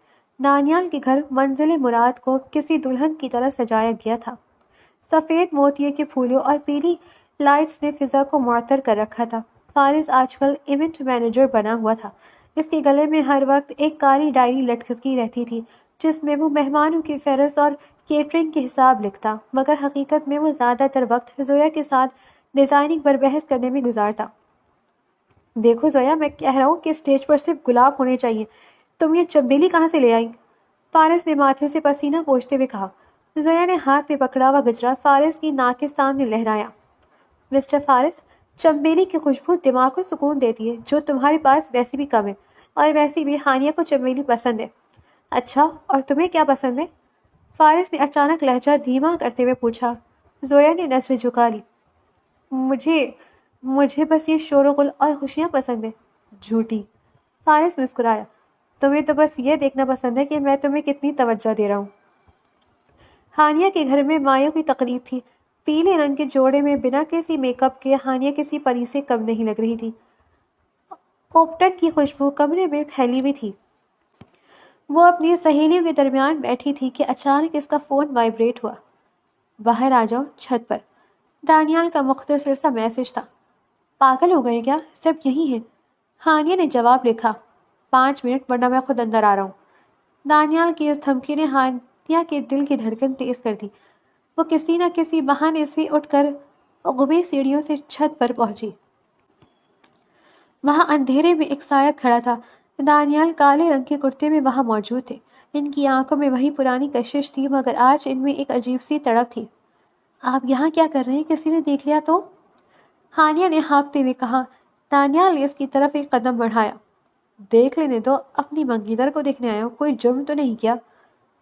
دانیال کے گھر منزل مراد کو کسی دلہن کی طرح سجایا گیا تھا۔ سفید موتیے کے پھولوں اور پیلی لائٹس نے فضا کو معطر کر رکھا تھا۔ فارس آج کل ایونٹ مینیجر بنا ہوا تھا۔ اس کے گلے میں ہر وقت ایک کالی ڈائری لٹکتی رہتی تھی جس میں وہ مہمانوں کی فہرست اور کیٹرنگ کے حساب لکھتا، مگر حقیقت میں وہ زیادہ تر وقت زویا کے ساتھ ڈیزائننگ پر بحث کرنے میں گزارتا۔ دیکھو زویا، میں کہہ رہا ہوں کہ اسٹیج پر صرف گلاب ہونے چاہیے، تم یہ چنبیلی کہاں سے لے آئی؟ فارس نے ماتھے سے پسینہ پوچھتے ہوئے کہا۔ زویا نے ہاتھ میں پکڑا ہوا گجرا فارس کی ناک کے سامنے لہرایا۔ مسٹر فارس، چمیلی کی خوشبو دماغ کو سکون دیتی ہے، جو تمہارے پاس ویسی بھی کم ہے، اور ویسی بھی ہانیہ کو چمیلی پسند ہے۔ اچھا، اور تمہیں کیا پسند ہے؟ فارس نے اچانک لہجہ دھیما کرتے ہوئے پوچھا۔ زویا نے نظریں جھکا لی۔ مجھے بس یہ شور و غل اور خوشیاں پسند ہیں۔ جھوٹی۔ فارس مسکرایا۔ تمہیں تو بس یہ دیکھنا پسند ہے کہ میں تمہیں کتنی توجہ دے رہا ہوں۔ ہانیہ کے گھر میں مایوں کی تقریب تھی۔ پیلے رنگ کے جوڑے میں بنا کسی میک اپ کے ہانیہ کسی پری سے کم نہیں لگ رہی تھی۔ اوپٹن کی خوشبو کمرے میں پھیلی ہوئی تھی۔ وہ اپنی سہیلیوں کے درمیان بیٹھی تھی کہ اچانک اس کا فون وائبریٹ ہوا۔ باہر آ جاؤ، چھت پر۔ دانیال کا مختصر سا میسج تھا۔ پاگل ہو گئے کیا؟ سب یہی ہے۔ ہانیہ نے جواب لکھا۔ 5 منٹ ورنہ میں خود اندر آ رہا ہوں۔ دانیال کی اس دھمکی نے ہانیہ کے دل کی دھڑکن تیز کر دی۔ وہ کسی نہ کسی بہانے سے اٹھ کر عقبے سیڑھیوں سے چھت پر پہنچی۔ وہاں اندھیرے میں ایک سایہ کھڑا تھا۔ دانیال کالے رنگ کے کرتے میں وہاں موجود تھے۔ ان کی آنکھوں میں وہی پرانی کشش تھی، مگر آج ان میں ایک عجیب سی تڑپ تھی۔ آپ یہاں کیا کر رہے ہیں؟ کسی نے دیکھ لیا تو؟ ہانیہ نے ہانپتے ہوئے کہا۔ دانیال نے اس کی طرف ایک قدم بڑھایا۔ دیکھ لینے دو، اپنی منگیتر کو دیکھنے آئے ہو، کوئی جرم تو نہیں کیا؟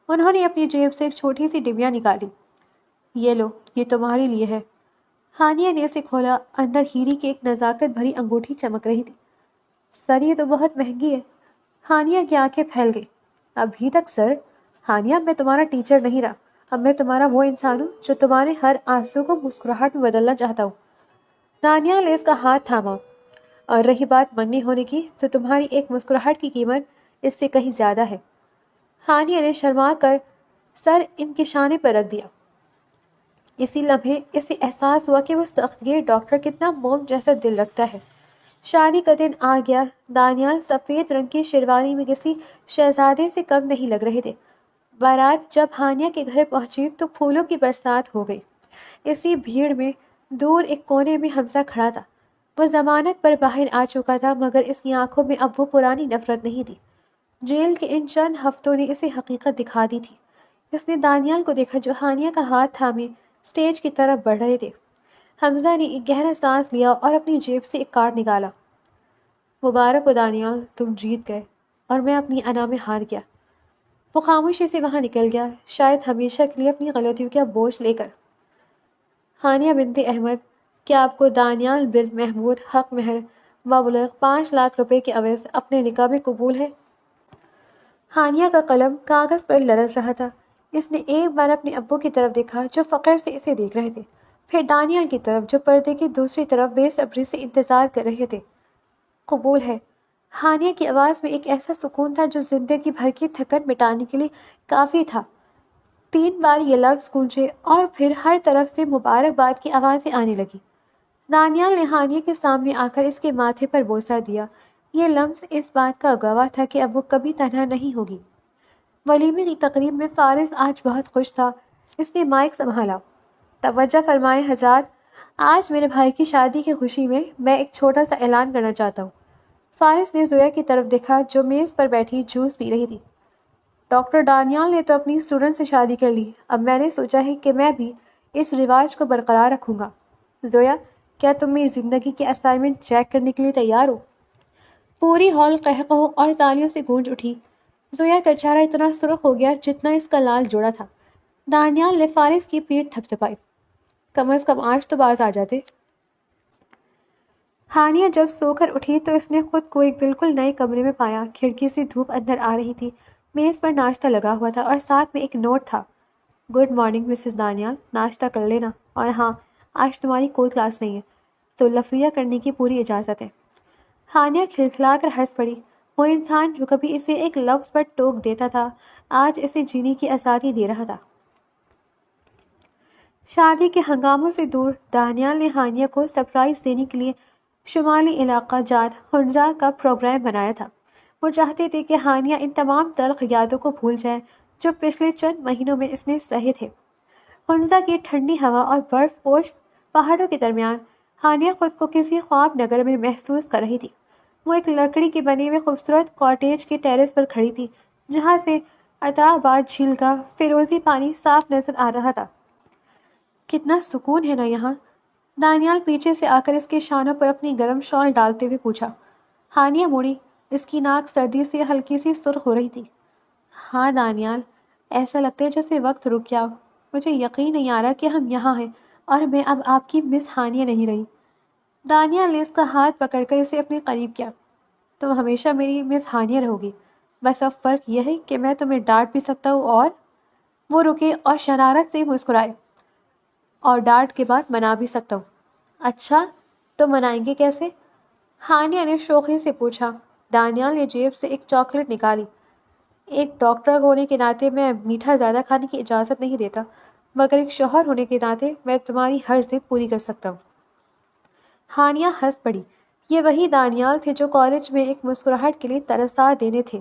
انہوں نے اپنی جیب سے ایک چھوٹی سی ڈبیا نکالی۔ یہ لو، یہ تمہارے لیے ہے۔ ہانیہ نے اسے کھولا۔ اندر ہیرے کی ایک نزاکت بھری انگوٹھی چمک رہی تھی۔ سر، یہ تو بہت مہنگی ہے۔ ہانیہ کی آنکھیں پھیل گئی۔ ابھی تک سر؟ ہانیہ، میں تمہارا ٹیچر نہیں رہا، اب میں تمہارا وہ انسان ہوں جو تمہارے ہر آنسو کو مسکراہٹ میں بدلنا چاہتا ہوں۔ دانیال نے اس کا ہاتھ تھاما۔ اور رہی بات منی ہونے کی، تو تمہاری ایک مسکراہٹ کی قیمت اس سے کہیں زیادہ ہے۔ ہانیہ نے شرما کر سر ان کے شانے پر رکھ دیا۔ اسی لمحے اسے احساس ہوا کہ وہ سختگیر ڈاکٹر کتنا موم جیسا دل رکھتا ہے۔ شادی کا دن آ گیا۔ دانیال سفید رنگ کی شیروانی میں کسی شہزادے سے کم نہیں لگ رہے تھے۔ بارات جب ہانیہ کے گھر پہنچی تو پھولوں کی برسات ہو گئی۔ اسی بھیڑ میں دور ایک کونے میں حمزہ کھڑا تھا۔ وہ ضمانت پر باہر آ چکا تھا، مگر اس کی آنکھوں میں اب وہ پرانی نفرت نہیں تھی۔ جیل کے ان چند ہفتوں نے اسے حقیقت دکھا دی تھی۔ اس نے دانیال کو دیکھا جو ہانیہ کا ہاتھ تھامے اسٹیج کی طرف بڑھ رہے تھے۔ حمزہ نے ایک گہرا سانس لیا اور اپنی جیب سے ایک کارڈ نکالا۔ مبارک ہو دانیال، تم جیت گئے اور میں اپنی انا میں ہار گیا۔ وہ خاموشی سے وہاں نکل گیا، شاید ہمیشہ کے لیے اپنی غلطیوں کا بوجھ لے کر۔ ہانیہ بنت احمد، کیا آپ کو دانیال بن محمود حق مہر مبلغ 5 لاکھ روپے کے عوض اپنے نکاح میں قبول ہے؟ ہانیہ کا قلم کاغذ پر لرز رہا تھا۔ اس نے ایک بار اپنے ابو کی طرف دیکھا جو فخر سے اسے دیکھ رہے تھے، پھر دانیال کی طرف جو پردے کی دوسری طرف بے صبری سے انتظار کر رہے تھے۔ قبول ہے۔ ہانیہ کی آواز میں ایک ایسا سکون تھا جو زندگی بھر کی تھکن مٹانے کے لیے کافی تھا۔ 3 بار یہ لفظ گونجے اور پھر ہر طرف سے مبارکباد کی آوازیں آنے لگی۔ دانیال نے ہانیہ کے سامنے آ کر اس کے ماتھے پر بوسہ دیا۔ یہ لمس اس بات کا گواہ تھا کہ اب وہ کبھی تنہا نہیں ہوگی۔ ولیمے کی تقریب میں فارس آج بہت خوش تھا۔ اس نے مائک سنبھالا۔ توجہ فرمائیں حضرات، آج میرے بھائی کی شادی کی خوشی میں ایک چھوٹا سا اعلان کرنا چاہتا ہوں۔ فارس نے زویا کی طرف دیکھا جو میز پر بیٹھی جوس پی رہی تھی۔ ڈاکٹر دانیال نے تو اپنی اسٹوڈنٹ سے شادی کر لی، اب میں نے سوچا ہے کہ میں بھی اس رواج کو برقرار رکھوں گا۔ زویا، کیا تم میری زندگی کی اسائنمنٹ چیک کرنے کے لیے تیار ہو؟ پوری ہال قہقہوں اور تالیوں سے گونج اٹھی۔ زویا کا چہرہ اتنا سرخ ہو گیا جتنا اس کا لال جوڑا تھا۔ دانیال نے فارس کی پیٹھ تھپتھپائی۔ کم از کم آج تو باز آ جاتے۔ ہانیہ جب سو کر اٹھی تو اس نے خود کو ایک بالکل نئے کمرے میں پایا۔ کھڑکی سے دھوپ اندر آ رہی تھی۔ میز پر ناشتہ لگا ہوا تھا اور ساتھ میں ایک نوٹ تھا۔ گڈ مارننگ مسز دانیال، ناشتہ کر لینا، اور ہاں، آج تمہاری کوئی کلاس نہیں ہے تو لفریہ کرنے کی پوری اجازت ہے۔ ہانیہ کھلکھلا کر ہنس پڑی۔ وہ انسان جو کبھی اسے ایک لفظ پر ٹوک دیتا تھا آج اسے جینے کی آزادی دے رہا تھا۔ شادی کے ہنگاموں سے دور دانیال نے ہانیہ کو سرپرائز دینے کے لیے شمالی علاقہ جات ہنزا کا پروگرام بنایا تھا۔ وہ چاہتے تھے کہ ہانیہ ان تمام تلخ یادوں کو بھول جائے جو پچھلے چند مہینوں میں اس نے سہے تھے۔ ہنزا کی ٹھنڈی ہوا اور برف پوش پہاڑوں کے درمیان ہانیہ خود کو کسی خواب نگر میں محسوس کر رہی تھی۔ وہ ایک لکڑی کے بنے ہوئے خوبصورت کاٹیج کے ٹیرس پر کھڑی تھی جہاں سے عطا آباد جھیل کا فیروزی پانی صاف نظر آ رہا تھا۔ کتنا سکون ہے نا یہاں؟ دانیال پیچھے سے آ کر اس کے شانوں پر اپنی گرم شال ڈالتے ہوئے پوچھا۔ ہانیہ مڑی، اس کی ناک سردی سے ہلکی سی سرخ ہو رہی تھی۔ ہاں دانیال، ایسا لگتا ہے جیسے وقت رک گیا۔ مجھے یقین نہیں آ رہا کہ ہم یہاں ہیں اور میں اب آپ کی مس ہانیہ نہیں رہی۔ دانیال نے اس کا ہاتھ پکڑ کر اسے اپنے قریب کیا۔ تم ہمیشہ میری مس ہانیہ رہو گی، بس اب فرق یہ ہے کہ میں تمہیں ڈانٹ بھی سکتا ہوں اور… وہ رکے اور شرارت سے مسکرائے۔ اور ڈانٹ کے بعد منا بھی سکتا ہوں۔ اچھا، تو منائیں گے کیسے؟ ہانیہ نے شوخی سے پوچھا۔ دانیال نے جیب سے ایک چاکلیٹ نکالی۔ ایک ڈاکٹر ہونے کے ناطے میں میٹھا زیادہ کھانے کی اجازت نہیں دیتا، مگر ایک شوہر ہونے کے ناطے میں تمہاری ہر ضد پوری کر سکتا ہوں۔ ہانیہ ہنس پڑی۔ یہ وہی دانیال تھے جو کالج میں ایک مسکراہٹ کے لیے ترسا دینے تھے،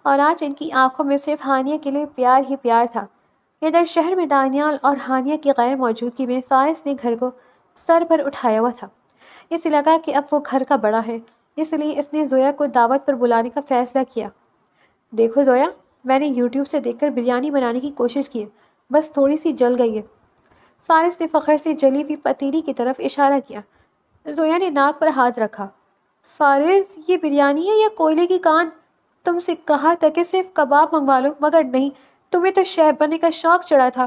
اور آج ان کی آنکھوں میں صرف ہانیہ کے لیے پیار ہی پیار تھا۔ ادھر شہر میں دانیال اور ہانیہ کی غیر موجودگی میں فارس نے گھر کو سر پر اٹھایا ہوا تھا۔ اسے لگا کہ اب وہ گھر کا بڑا ہے، اس لیے اس نے زویا کو دعوت پر بلانے کا فیصلہ کیا۔ دیکھو زویا، میں نے یوٹیوب سے دیکھ کر بریانی بنانے کی کوشش کی ہے، بس تھوڑی سی جل گئی ہے۔ فارس نے فخر سے جلی ہوئی پتیلی کی طرف اشارہ کیا۔ زویا نے ناک پر ہاتھ رکھا۔ فارس، یہ بریانی ہے یا کوئلے کی کان؟ تم سے کہا تھا کہ صرف کباب منگوا لو، مگر نہیں، تمہیں تو شیف بننے کا شوق چڑھا تھا۔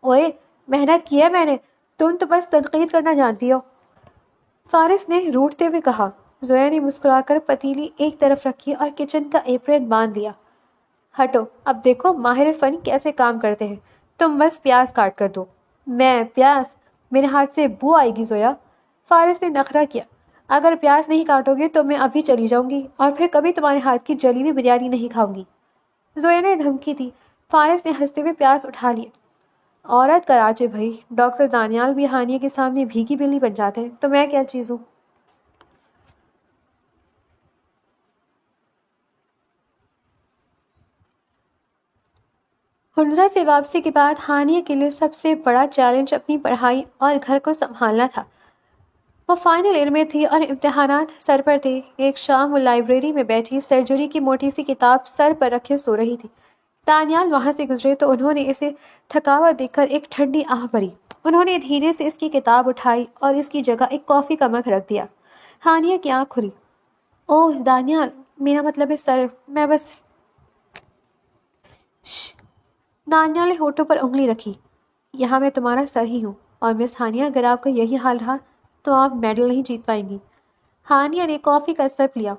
اوئے، محنت کی ہے میں نے، تم تو بس تنقید کرنا جانتی ہو، فارس نے روٹھتے ہوئے کہا۔ زویا نے مسکرا کر پتیلی ایک طرف رکھی اور کچن کا ایپرن باندھ لیا۔ ہٹو، اب دیکھو ماہر فن کیسے کام کرتے ہیں، تم بس پیاز کاٹ کر دو۔ میں پیاز؟ میرے ہاتھ سے بو آئے گی زویا، فارس نے نخرہ کیا۔ اگر پیاز نہیں کاٹو گے تو میں ابھی چلی جاؤں گی اور پھر کبھی تمہارے ہاتھ کی جلی ہوئی بریانی نہیں کھاؤں گی، زویا نے دھمکی دی۔ فارس نے ہنستے ہوئے پیاز اٹھا لیے۔ عورت کا راج ہے بھائی، ڈاکٹر دانیال بھی ہانیہ کے سامنے بھیگی بلی بن جاتے ہیں، تو میں کیا چیز ہوں؟ حنزہ سے واپسی کے بعد ہانیہ کے لیے سب سے بڑا چیلنج اپنی پڑھائی اور گھر کو سنبھالنا تھا۔ وہ فائنل ایئر میں تھی اور امتحانات سر پر تھے۔ ایک شام وہ لائبریری میں بیٹھی سرجری کی موٹی سی کتاب سر پر رکھے سو رہی تھی۔ دانیال وہاں سے گزرے تو انہوں نے اسے تھکاوا دیکھ کر ایک ٹھنڈی آہ بھری۔ انہوں نے دھیرے سے اس کی کتاب اٹھائی اور اس کی جگہ ایک کافی کا مگ رکھ دیا۔ ہانیہ کی آنکھ کھلی۔ اوہ دانیال، میرا مطلب ہے سر، میں بس… شھ۔ دانیال نے ہونٹوں پر انگلی رکھی۔ یہاں میں تمہارا سر ہی ہوں، اور مس ہانیہ، اگر آپ کا یہی حال رہا تو آپ میڈل نہیں جیت پائیں گی۔ ہانیہ نے کافی کا سپ لیا۔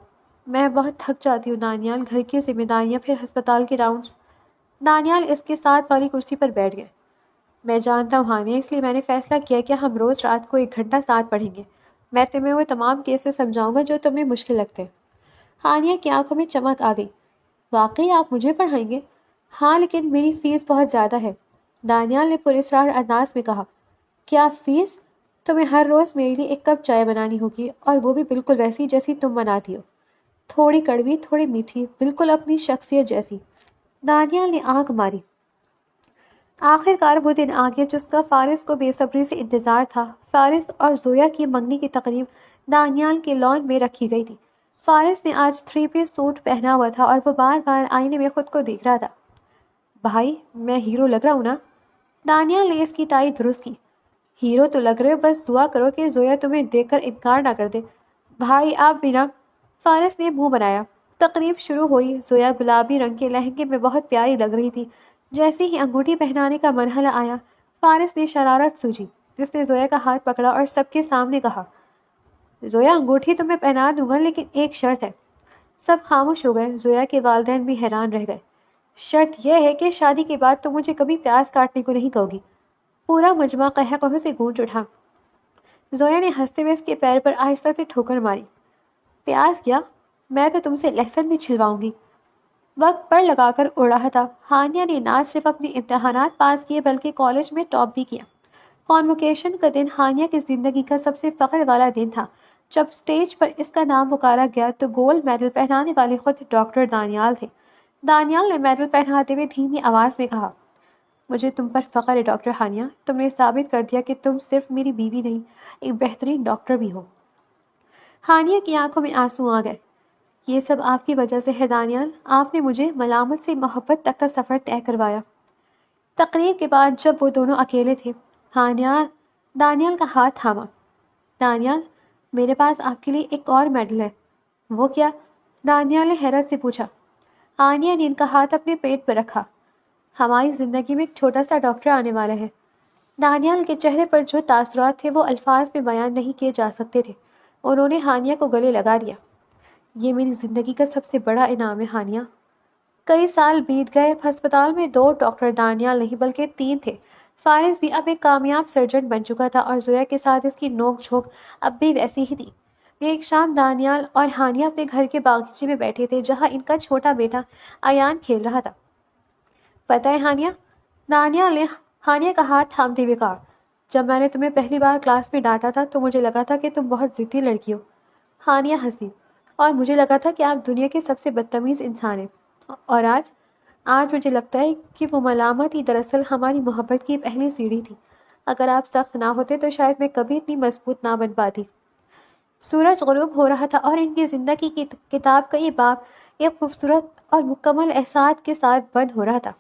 میں بہت تھک جاتی ہوں دانیال، گھر کی ذمہ داریاں، پھر ہسپتال کے راؤنڈز۔ دانیال اس کے ساتھ والی کرسی پر بیٹھ گئے۔ میں جانتا ہوں ہانیہ، اس لیے میں نے فیصلہ کیا کہ ہم روز رات کو 1 گھنٹہ ساتھ پڑھیں گے۔ میں تمہیں وہ تمام کیسز سمجھاؤں گا جو تمہیں مشکل لگتے ہیں۔ ہانیہ کی آنکھوں میں چمک آ گئی۔ واقعی آپ مجھے پڑھائیں گے؟ ہاں، لیکن میری فیس بہت زیادہ ہے، دانیال نے پراسرار انداز میں کہا۔ کیا فیس؟ تمہیں ہر روز میرے لیے 1 کپ چائے بنانی ہوگی، اور وہ بھی بالکل ویسی جیسی تم بناتی ہو، تھوڑی کڑوی، تھوڑی میٹھی، بالکل اپنی شخصیت جیسی۔ دانیال نے آنکھ ماری۔ آخر کار وہ دن آ گیا جس کا فارس کو بے صبری سے انتظار تھا۔ فارس اور زویا کی منگنی کی تقریب دانیال کے لان میں رکھی گئی تھی۔ فارس نے آج 3 پیس سوٹ پہنا ہوا تھا اور وہ بار بار آئینے میں خود کو دیکھ رہا تھا۔ بھائی، میں ہیرو لگ رہا ہوں نا؟ دانیال نے اس کی ٹائی درست کی۔ ہیرو تو لگ رہے ہو، بس دعا کرو کہ زویا تمہیں دیکھ کر انکار نہ کر دے۔ بھائی آپ بھی نا؟ فارس نے منہ بنایا۔ تقریب شروع ہوئی۔ زویا گلابی رنگ کے لہنگے میں بہت پیاری لگ رہی تھی۔ جیسے ہی انگوٹھی پہنانے کا مرحلہ آیا، فارس نے شرارت سوجھی۔ اس نے زویا کا ہاتھ پکڑا اور سب کے سامنے کہا، زویا انگوٹھی تو میں پہنا دوں گا، لیکن ایک شرط ہے۔ سب خاموش ہو گئے۔ زویا کے والدین بھی حیران رہ گئے۔ شرط یہ ہے کہ شادی کے بعد تم مجھے کبھی پیاز کاٹنے کو نہیں کہو گی۔ پورا مجمع قہقہوں سے گونج اٹھا۔ زویا نے ہنستے ہوئے اس کے پیر پر آہستہ سے ٹھوکر ماری۔ پیاز کیا؟ میں تو تم سے لہسن بھی چھلواؤں گی۔ وقت پر لگا کر اڑ رہا تھا۔ ہانیہ نے نہ صرف اپنے امتحانات پاس کیے بلکہ کالج میں ٹاپ بھی کیا۔ کانوکیشن کا دن ہانیہ کی زندگی کا سب سے فخر والا دن تھا۔ جب اسٹیج پر اس کا نام پکارا گیا تو گولڈ میڈل پہنانے والے خود ڈاکٹر دانیال تھے۔ دانیال نے میڈل پہناتے ہوئے دھیمی آواز میں کہا، مجھے تم پر فخر ہے ڈاکٹر ہانیہ، تم نے ثابت کر دیا کہ تم صرف میری بیوی نہیں، ایک بہترین ڈاکٹر بھی ہو۔ ہانیہ کی آنکھوں میں آنسو آ گئے۔ یہ سب آپ کی وجہ سے ہے دانیال، آپ نے مجھے ملامت سے محبت تک کا سفر طے کروایا۔ تقریب کے بعد جب وہ دونوں اکیلے تھے، ہانیہ دانیال کا ہاتھ تھاما۔ دانیال، میرے پاس آپ کے لیے ایک اور میڈل ہے۔ وہ کیا؟ دانیال نے حیرت سے پوچھا۔ ہانیہ نے ان کا ہاتھ اپنے پیٹ پر رکھا۔ ہماری زندگی میں ایک چھوٹا سا ڈاکٹر آنے والا ہے۔ دانیال کے چہرے پر جو تاثرات تھے وہ الفاظ میں بیان نہیں کیے جا سکتے تھے۔ انہوں نے ہانیہ کو گلے لگا دیا۔ یہ میری زندگی کا سب سے بڑا انعام ہے ہانیہ۔ کئی سال بیت گئے۔ ہسپتال میں 2 ڈاکٹر دانیال نہیں بلکہ 3 تھے۔ فارس بھی اب ایک کامیاب سرجن بن چکا تھا اور زویا کے ساتھ اس کی نوک جھونک اب بھی ویسی ہی تھی۔ ایک شام دانیال اور ہانیہ اپنے گھر کے باغیچے میں بیٹھے تھے جہاں ان کا چھوٹا بیٹا ایان کھیل رہا تھا۔ پتہ ہے ہانیہ، دانیال نے ہانیہ کا ہاتھ تھامتے ہوئے کہا، جب میں نے تمہیں پہلی بار کلاس میں ڈانٹا تھا تو مجھے لگا تھا کہ تم بہت ضدی لڑکی ہو۔ ہانیہ ہنسی، اور مجھے لگا تھا کہ آپ دنیا کے سب سے بدتمیز انسان ہیں۔ اور آج مجھے لگتا ہے کہ وہ ملامت ہی دراصل ہماری محبت کی پہلی سیڑھی تھی۔ اگر آپ سخت نہ ہوتے تو شاید میں کبھی اتنی مضبوط نہ بن پاتی۔ سورج غروب ہو رہا تھا اور ان کی زندگی کی کتاب کا یہ باب ایک خوبصورت اور مکمل احساس کے ساتھ بند ہو رہا تھا۔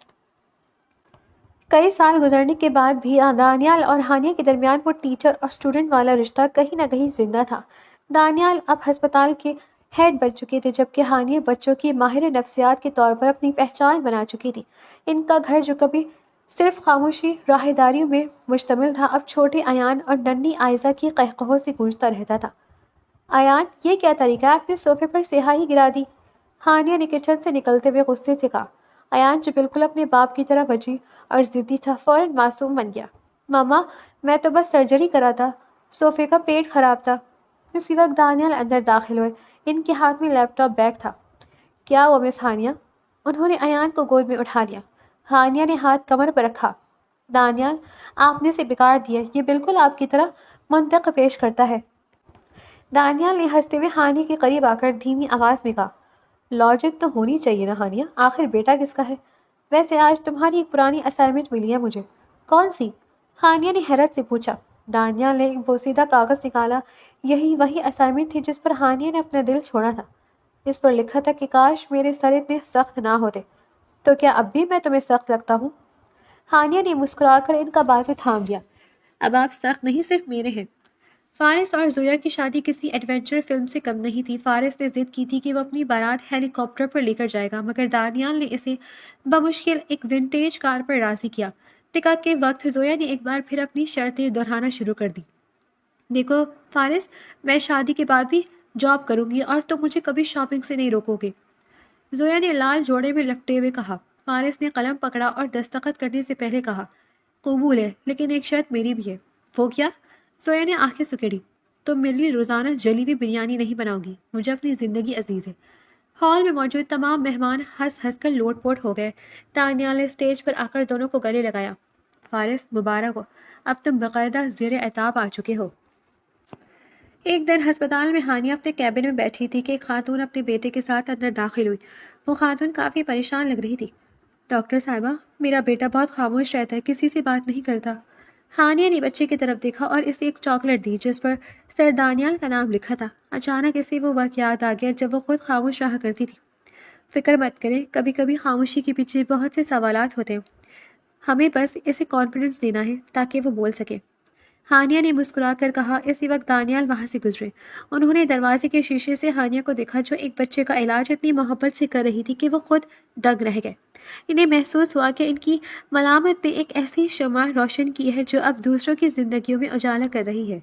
کئی سال گزرنے کے بعد بھی دانیال اور ہانیہ کے درمیان وہ ٹیچر اور اسٹوڈنٹ والا رشتہ کہیں نہ کہیں زندہ تھا۔ دانیال اب ہسپتال کے ہیڈ بن چکے تھے جبکہ ہانیہ بچوں کی ماہر نفسیات کے طور پر اپنی پہچان بنا چکی تھی۔ ان کا گھر جو کبھی صرف خاموشی راہداریوں میں مشتمل تھا اب چھوٹے ایان اور ننھی آئزہ کی قہقہوں سے گونجتا رہتا تھا۔ ایان، یہ کیا طریقہ ہے؟ آپ نے صوفے پر سیاہی گرا دی، ہانیہ نے کچن سے نکلتے ہوئے غصے سے کہا۔ ایان جو بالکل اپنے باپ کی طرح وجیح اور ضدی تھا فوراً معصوم بن گیا۔ ماما، میں تو بس سرجری کرا تھا، صوفے کا پیٹ خراب تھا۔ اسی وقت دانیال اندر داخل ہوئے۔ ان کے ہاتھ میں لیپ ٹاپ بیگ تھا۔ کیا ہوا مس ہانیہ؟ انہوں نے ایان کو گود میں اٹھا لیا۔ ہانیہ نے ہاتھ کمر پر رکھا۔ دانیال، آپ نے اسے بگاڑ دیا، یہ بالکل آپ کی طرح منطق پیش کرتا ہے۔ دانیال نے ہنستے ہوئے ہانیہ کے قریب آ کر دھیمی آواز میں کہا، لاجک تو ہونی چاہیے نا ہانیہ، آخر بیٹا کس کا ہے؟ ویسے آج تمہاری ایک پرانی اسائنمنٹ ملی ہے مجھے۔ کون سی؟ ہانیہ نے حیرت سے پوچھا۔ دانیال نے ایک بوسیدہ کاغذ نکالا۔ یہی وہی اسائنمنٹ تھی جس پر ہانیہ نے اپنا دل چھوڑا تھا۔ اس پر لکھا تھا کہ کاش میرے سر اتنے سخت نہ ہوتے۔ تو کیا اب بھی میں تمہیں سخت لگتا ہوں؟ ہانیہ نے مسکرا کر ان کا بازو تھام لیا۔ اب آپ سخت نہیں صرف میرے ہیں۔ فارس اور زویا کی شادی کسی ایڈونچر فلم سے کم نہیں تھی۔ فارس نے ضد کی تھی کہ وہ اپنی بارات ہیلی کاپٹر پر لے کر جائے گا مگر دانیال نے اسے بمشکل ایک ونٹیج کار پر راضی کیا۔ ٹکٹ کے وقت زویا نے ایک بار پھر اپنی شرطیں دہرانا شروع کر دی۔ دیکھو فارس، میں شادی کے بعد بھی جاب کروں گی اور تم مجھے کبھی شاپنگ سے نہیں روکو گے، زویا نے لال جوڑے میں لپٹے ہوئے کہا۔ فارس نے قلم پکڑا اور دستخط کرنے سے پہلے کہا، قبول ہے، لیکن ایک شرط میری بھی ہے۔ وہ کیا؟ زویا نے آنکھیں سکیڑی۔ تم میرے لیے روزانہ جلی ہوئی بریانی نہیں بناؤ گی، مجھے اپنی زندگی عزیز ہے۔ ہال میں موجود تمام مہمان ہنس ہنس کر لوٹ پوٹ ہو گئے۔ دانیال نے اسٹیج پر آ کر دونوں کو گلے لگایا۔ فارس، مبارک ہو، اب تم باقاعدہ زیر عتاب آ چکے ہو۔ ایک دن ہسپتال میں ہانیہ اپنے کیبن میں بیٹھی تھی کہ ایک خاتون اپنے بیٹے کے ساتھ اندر داخل ہوئی۔ وہ خاتون کافی پریشان لگ رہی تھی۔ ڈاکٹر صاحبہ، میرا بیٹا بہت خاموش رہتا ہے، کسی سے بات نہیں کرتا۔ ہانیہ نے بچے کی طرف دیکھا اور اسے ایک چاکلیٹ دی جس پر سر دانیال کا نام لکھا تھا۔ اچانک اسے وہ وقت یاد آ گیا جب وہ خود خاموش رہا کرتی تھی۔ فکر مت کریں، کبھی کبھی خاموشی کے پیچھے بہت سے سوالات ہوتے ہیں، ہمیں بس اسے کانفیڈنس دینا ہے تاکہ وہ بول سکے، ہانیہ نے مسکرا کر کہا۔ اسی وقت دانیال وہاں سے گزرے۔ انہوں نے دروازے کے شیشے سے ہانیہ کو دیکھا جو ایک بچے کا علاج اتنی محبت سے کر رہی تھی کہ وہ خود دنگ رہ گئے۔ انہیں محسوس ہوا کہ ان کی ملامت نے ایک ایسی شمع روشن کی ہے جو اب دوسروں کی زندگیوں میں اجالا کر رہی ہے۔